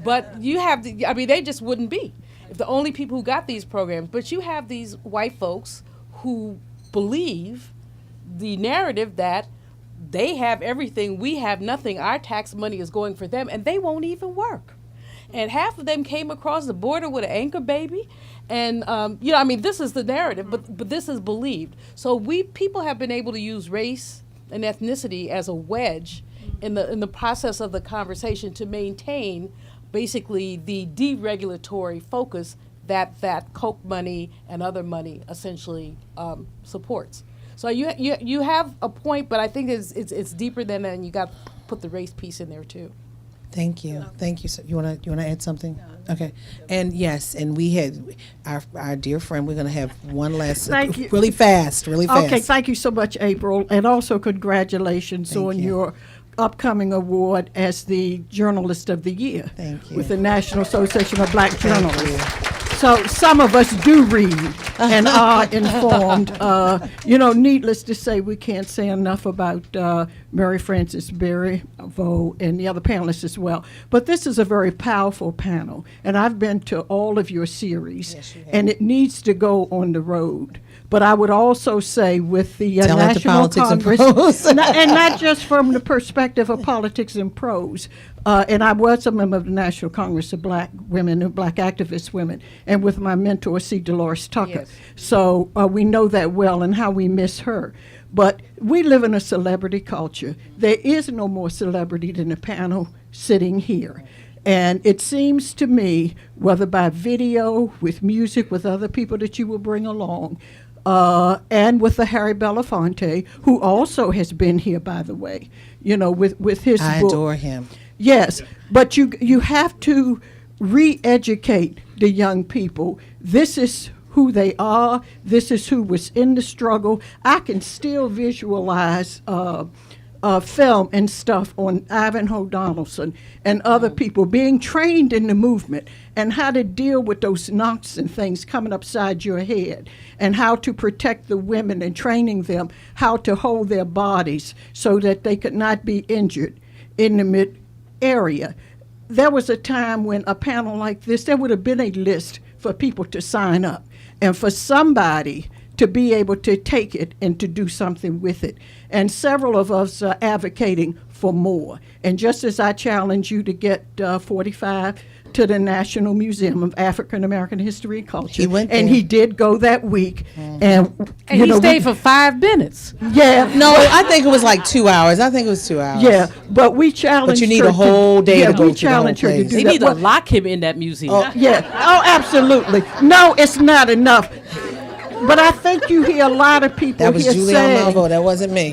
But you have, they just wouldn't be if the only people who got these programs. But you have these white folks who believe the narrative that they have everything, we have nothing, our tax money is going for them, and they won't even work. And half of them came across the border with an anchor baby. And, this is the narrative, but this is believed. So people have been able to use race and ethnicity as a wedge in the process of the conversation to maintain basically the deregulatory focus that Koch money and other money essentially supports. So you have a point, but I think it's deeper than that, and you got to put the race piece in there too. Thank you. Thank you. So you wanna add something? Okay. And yes, and we had our dear friend. We're gonna have one last. Thank you. Really fast. Okay. Thank you so much, April, and also congratulations on your upcoming award as the Journalist of the Year. Thank you. With the National Association of Black Journalists. So some of us do read and are informed. Needless to say, we can't say enough about Mary Frances Berry, Vo, and the other panelists as well. But this is a very powerful panel, and I've been to all of your series, and it needs to go on the road. But I would also say with the National Congress, and not just from the perspective of politics and prose, and I was a member of the National Congress of Black Women and Black Activist Women, and with my mentor, C. Dolores Tucker. Yes. So we know that well and how we miss her. But we live in a celebrity culture. There is no more celebrity than the panel sitting here. And it seems to me, whether by video, with music, with other people that you will bring along, and with the Harry Belafonte, who also has been here, by the way, with his book. I adore him. Yes, but you have to re-educate the young people. This is who they are. This is who was in the struggle. I can still visualize film and stuff on Ivanhoe Donaldson and other people being trained in the movement and how to deal with those knocks and things coming upside your head and how to protect the women and training them how to hold their bodies so that they could not be injured in the mid area. There was a time when a panel like this, there would have been a list for people to sign up and for somebody to be able to take it and to do something with it. And several of us are advocating for more. And just as I challenge you to get 45 to the National Museum of African American History and Culture. He went and there. he did go that week. And he stayed for 5 minutes. Yeah. No, I think it was like 2 hours. I think it was 2 hours. Yeah, but we challenged But you need her a whole day yeah, to go we to the whole challenged her to place. do They that. need to Well, lock him in that museum. yeah. Oh, absolutely. No, it's not enough. But I think you hear a lot of people That was here Julian saying Malvo. That wasn't me.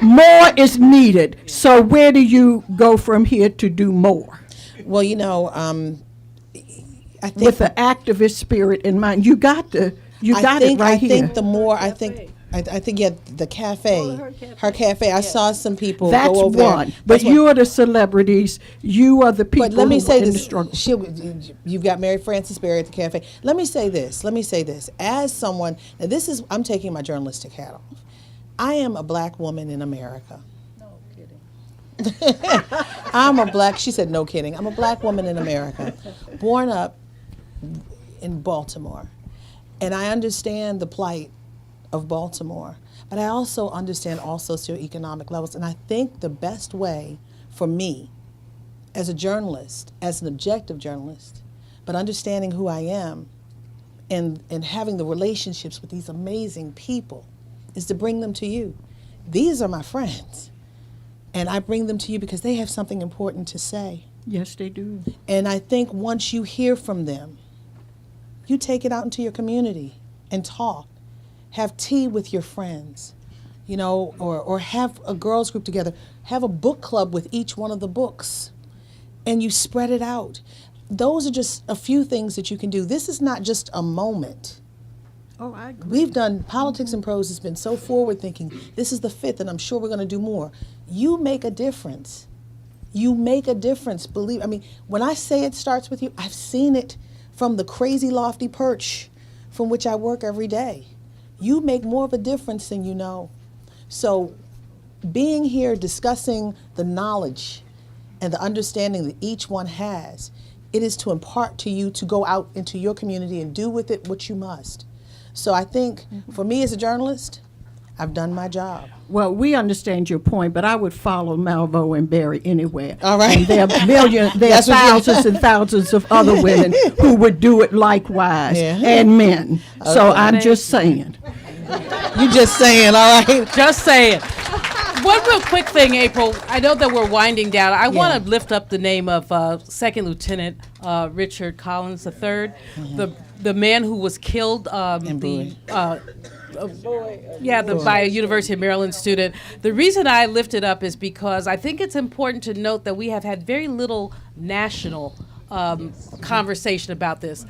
more is needed. So where do you go from here to do more? Well, you know, I think With the activist spirit in mind, you got it right I here. think the more I think. I think yeah, the cafe, her cafe. I saw some people That's go over one. there. But That's one. you are the celebrities. You are the people But let me who say are in the this: struggle. you've got Mary Frances Berry at the cafe. Let me say this. As someone, now this is, I'm taking my journalistic hat off. I am a black woman in America. She said, no kidding. I'm a black woman in America, born up in Baltimore. And I understand the plight of Baltimore, but I also understand all socioeconomic levels. And I think the best way for me as a journalist, as an objective journalist, but understanding who I am and having the relationships with these amazing people is to bring them to you. These are my friends. And I bring them to you because they have something important to say. Yes, they do. And I think once you hear from them, you take it out into your community and talk. Have tea with your friends, you know, or have a girls group together. Have a book club with each one of the books, and you spread it out. Those are just a few things that you can do. This is not just a moment. Oh, I agree. We've done Politics and Prose has been so forward thinking. This is the 5th, and I'm sure we're going to do more. You make a difference. You make a difference. Believe. I mean, when I say it starts with you, I've seen it from the crazy lofty perch from which I work every day. You make more of a difference than you know. So being here discussing the knowledge and the understanding that each one has, it is to impart to you to go out into your community and do with it what you must. So I think for me as a journalist, I've done my job. Well, we understand your point, but I would follow Malvo and Barry anywhere. All right. And there are there are That's what you- thousands and thousands of other women who would do it likewise, Yeah. and men. So Okay. I'm just saying. You just saying, all right? Just saying. One real quick thing, April. I know that we're winding down. I want to lift up the name of Second Lieutenant Richard Collins III, the man who was killed. By a University of Maryland student. The reason I lift it up is because I think it's important to note that we have had very little national conversation about this.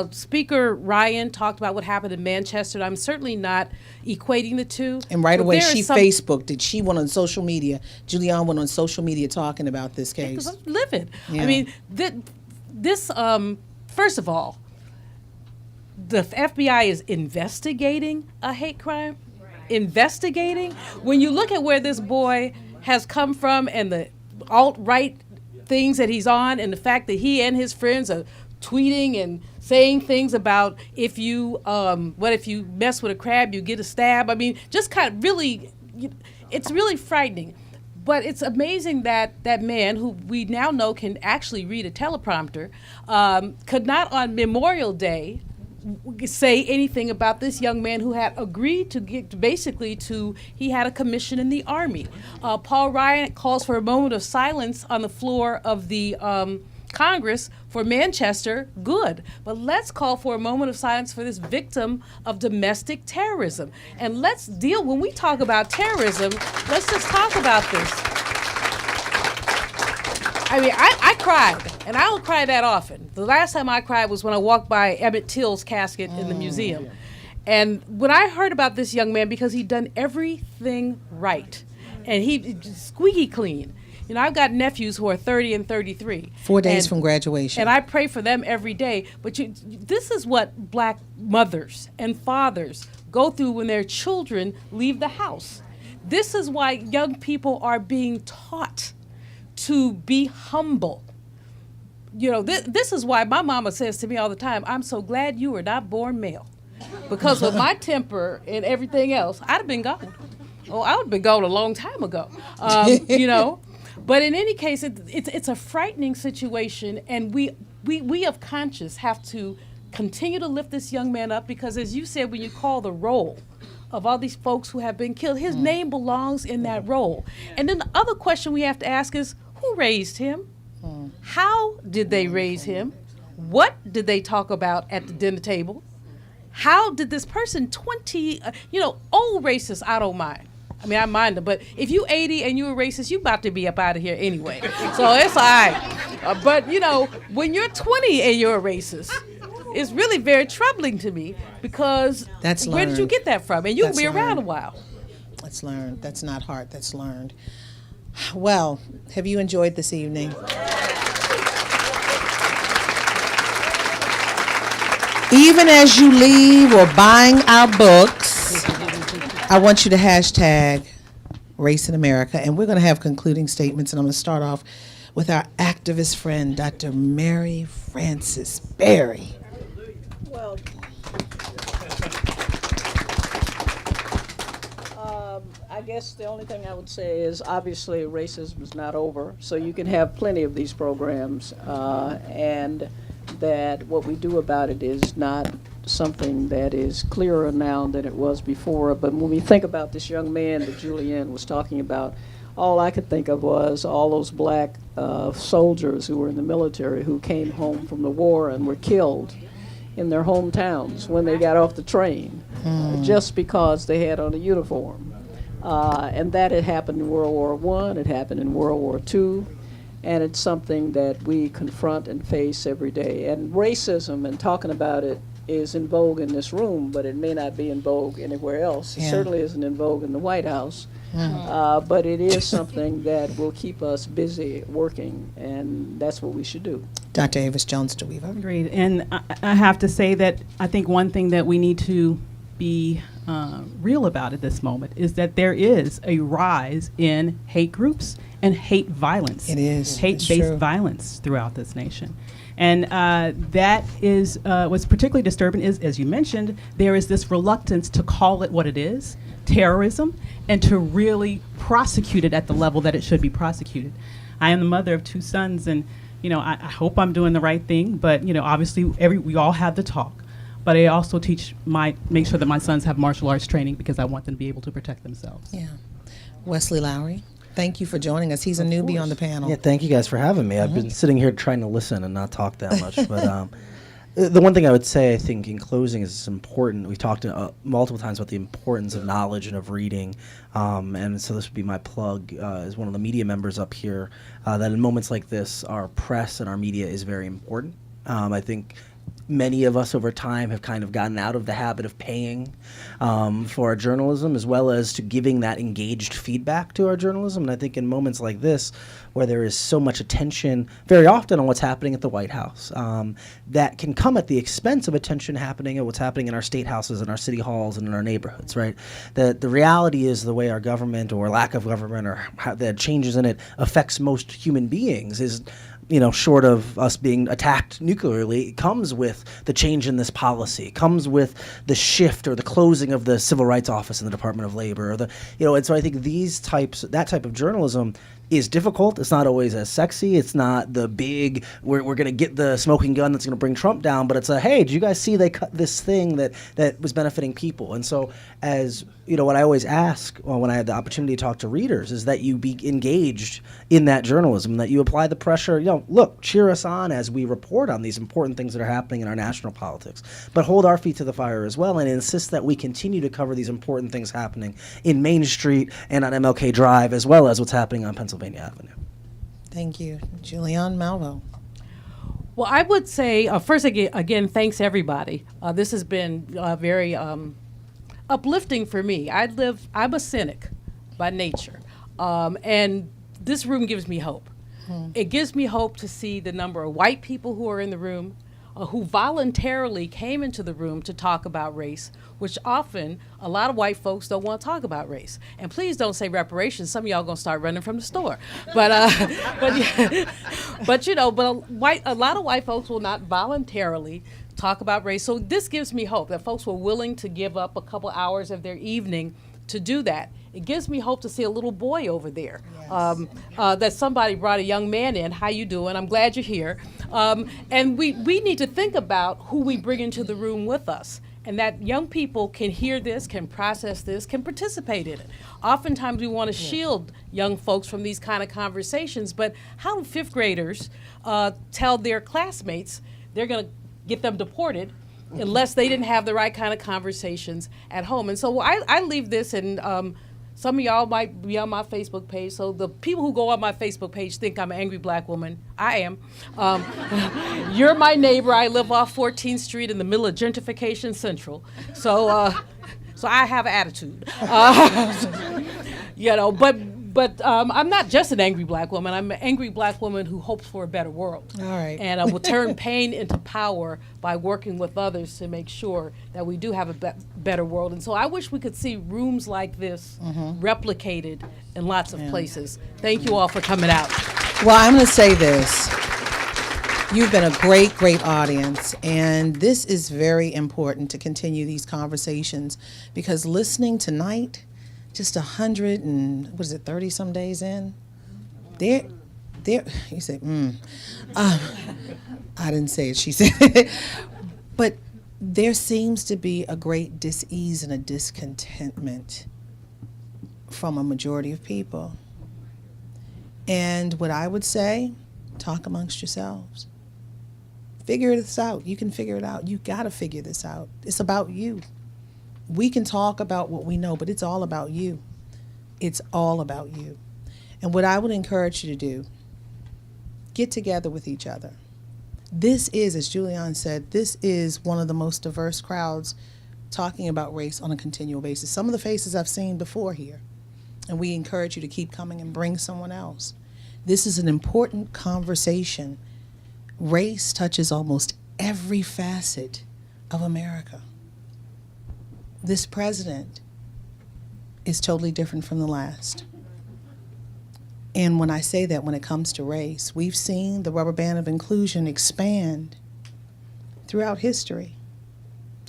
Speaker Ryan talked about what happened in Manchester, and I'm certainly not equating the two. And right But away, there she is some- Facebooked it. She went on social media. Julianne went on social media talking about this case. Because I'm livid. Yeah. I mean, this, first of all, the FBI is investigating a hate crime. Investigating. When you look at where this boy has come from and the alt-right things that he's on, and the fact that he and his friends are tweeting and saying things about if you mess with a crab, you get a stab. I mean, just kind of really, it's really frightening. But it's amazing that that man, who we now know can actually read a teleprompter, could not on Memorial Day say anything about this young man who had agreed to he had a commission in the Army. Paul Ryan calls for a moment of silence on the floor of the Congress for Manchester. Good. But let's call for a moment of silence for this victim of domestic terrorism. And let's deal, when we talk about terrorism, let's just talk about this. I mean, I cried, and I don't cry that often. The last time I cried was when I walked by Emmett Till's casket in the museum. And when I heard about this young man, because he'd done everything right, and he squeaky clean. You know, I've got nephews who are 30 and 33. 4 days from graduation. And I pray for them every day. But this is what black mothers and fathers go through when their children leave the house. This is why young people are being taught to be humble. You know, this is why my mama says to me all the time, I'm so glad you were not born male. Because of my temper and everything else, I'd have been gone. Oh, I would have been gone a long time ago. You know, But in any case, it's a frightening situation, and we of conscience have to continue to lift this young man up, because as you said, when you call the roll of all these folks who have been killed, his name belongs in that roll. And then the other question we have to ask is, who raised him? How did they raise him? What did they talk about at the dinner table? How did this person, 20, old racists, I don't mind. I mean, I mind them, but if you 80 and you're a racist, you about to be up out of here anyway. So it's all right. But, when you're 20 and you're a racist, it's really very troubling to me, because where did you get that from? And you'll be around a while. That's learned. That's not hard. That's learned. Well, have you enjoyed this evening? Even as you leave or buying our books, I want you to hashtag Race in America. And we're going to have concluding statements. And I'm going to start off with our activist friend, Dr. Mary Frances Berry. Well, I guess the only thing I would say is, obviously racism is not over, so you can have plenty of these programs, and that what we do about it is not something that is clearer now than it was before. But when we think about this young man that Julianne was talking about, all I could think of was all those black soldiers who were in the military who came home from the war and were killed in their hometowns when they got off the train, just because they had on a uniform. And that had happened in World War I, it happened in World War II, and it's something that we confront and face every day. And racism and talking about it is in vogue in this room, but it may not be in vogue anywhere else. It certainly isn't in vogue in the White House. But it is something that will keep us busy working, and that's what we should do. Dr. Avis Jones-DeWeaver. Agreed. And I have to say that I think one thing that we need to be real about at this moment is that there is a rise in hate groups and hate violence. It is. Hate-based violence throughout this nation. And that is what's particularly disturbing is, as you mentioned, there is this reluctance to call it what it is, terrorism, and to really prosecute it at the level that it should be prosecuted. I am the mother of 2 sons, and I hope I'm doing the right thing, but obviously we all have the talk. But I also make sure that my sons have martial arts training, because I want them to be able to protect themselves. Yeah. Wesley Lowry, thank you for joining us. He's a newbie on the panel. Yeah, thank you guys for having me. I've been sitting here trying to listen and not talk that much. But the one thing I would say, I think, in closing is it's important. We've talked multiple times about the importance of knowledge and of reading. And so this would be my plug as one of the media members up here, that in moments like this, our press and our media is very important. I think many of us over time have kind of gotten out of the habit of paying for our journalism, as well as to giving that engaged feedback to our journalism. And I think in moments like this, where there is so much attention very often on what's happening at the White House, that can come at the expense of attention happening at what's happening in our state houses and our city halls and in our neighborhoods, right? The reality is the way our government or lack of government or how the changes in it affects most human beings is, short of us being attacked nuclearly, it comes with the change in this policy, comes with the shift or the closing of the Civil Rights Office in the Department of Labor, or and so I think that type of journalism is difficult. It's not always as sexy. It's not the big, we're going to get the smoking gun that's going to bring Trump down, but it's hey, did you guys see they cut this thing that was benefiting people? And so as, what I always ask when I have the opportunity to talk to readers is that you be engaged in that journalism, that you apply the pressure, look, cheer us on as we report on these important things that are happening in our national politics, but hold our feet to the fire as well and insist that we continue to cover these important things happening in Main Street and on MLK Drive, as well as what's happening on Pennsylvania Avenue. Thank you. Julianne Malvo. Well, I would say, first, again, thanks everybody. This has been very uplifting for me. I'm a cynic by nature, and this room gives me hope. It gives me hope to see the number of white people who are in the room, who voluntarily came into the room to talk about race, which often a lot of white folks don't want to talk about race. And please don't say reparations. Some of y'all gonna start running from the store. But a lot of white folks will not voluntarily talk about race. So this gives me hope that folks were willing to give up a couple hours of their evening to do that. It gives me hope to see a little boy over there. That somebody brought a young man in. How you doing? I'm glad you're here. And we need to think about who we bring into the room with us. And that young people can hear this, can process this, can participate in it. Oftentimes we want to shield young folks from these kind of conversations, but how do fifth graders tell their classmates they're going to get them deported unless they didn't have the right kind of conversations at home? And so I leave this, and some of y'all might be on my Facebook page. So the people who go on my Facebook page think I'm an angry black woman. I am. You're my neighbor. I live off 14th Street in the middle of Gentrification Central. So I have attitude. But I'm not just an angry black woman. I'm an angry black woman who hopes for a better world. All right. And I will turn pain into power by working with others to make sure that we do have a better world. And so I wish we could see rooms like this replicated in lots of places. Thank you all for coming out. Well, I'm going to say this. You've been a great, great audience, and this is very important to continue these conversations, because listening tonight, just 30 some days in, there, you say, I didn't say it, she said it. But there seems to be a great dis-ease and a discontentment from a majority of people. And what I would say, talk amongst yourselves. Figure this out. You can figure it out. You gotta figure this out. It's about you. We can talk about what we know, but it's all about you. It's all about you. And what I would encourage you to do, get together with each other. This is, as Julianne said, this is one of the most diverse crowds talking about race on a continual basis. Some of the faces I've seen before here, and we encourage you to keep coming and bring someone else. This is an important conversation. Race touches almost every facet of America. This president is totally different from the last. And when I say that, when it comes to race, we've seen the rubber band of inclusion expand throughout history.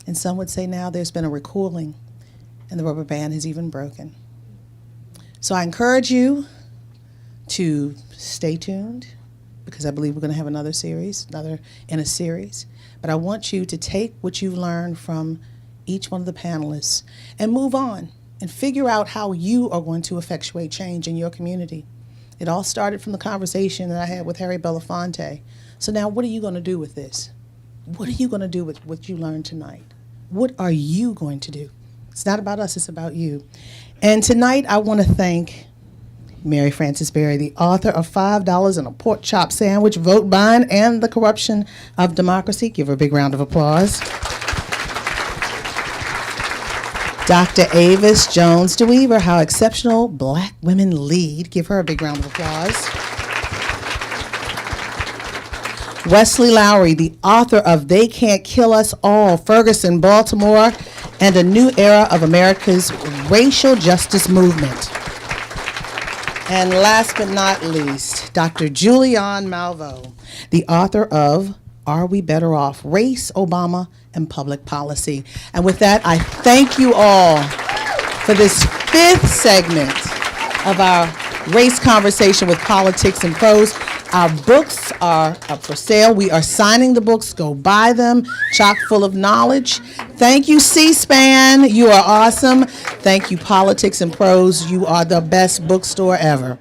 And some would say now there's been a recoiling, and the rubber band has even broken. So I encourage you to stay tuned, because I believe we're going to have another series. But I want you to take what you've learned from each one of the panelists and move on and figure out how you are going to effectuate change in your community. It all started from the conversation that I had with Harry Belafonte. So now what are you going to do with this? What are you going to do with what you learned tonight? What are you going to do? It's not about us, it's about you. And tonight I want to thank Mary Frances Berry, the author of $5 and a Pork Chop Sandwich, Vote Buying and the Corruption of Democracy. Give her a big round of applause. Dr. Avis Jones DeWeaver, How Exceptional Black Women Lead. Give her a big round of applause. Wesley Lowery, the author of They Can't Kill Us All, Ferguson, Baltimore, and a New Era of America's Racial Justice Movement. And last but not least, Dr. Julianne Malveaux, the author of Are We Better Off? Race, Obama, and Public Policy. And with that, I thank you all for this 5th segment of our race conversation with Politics and Prose. Our books are up for sale. We are signing the books. Go buy them. Chock full of knowledge. Thank you, C-SPAN. You are awesome. Thank you, Politics and Prose. You are the best bookstore ever.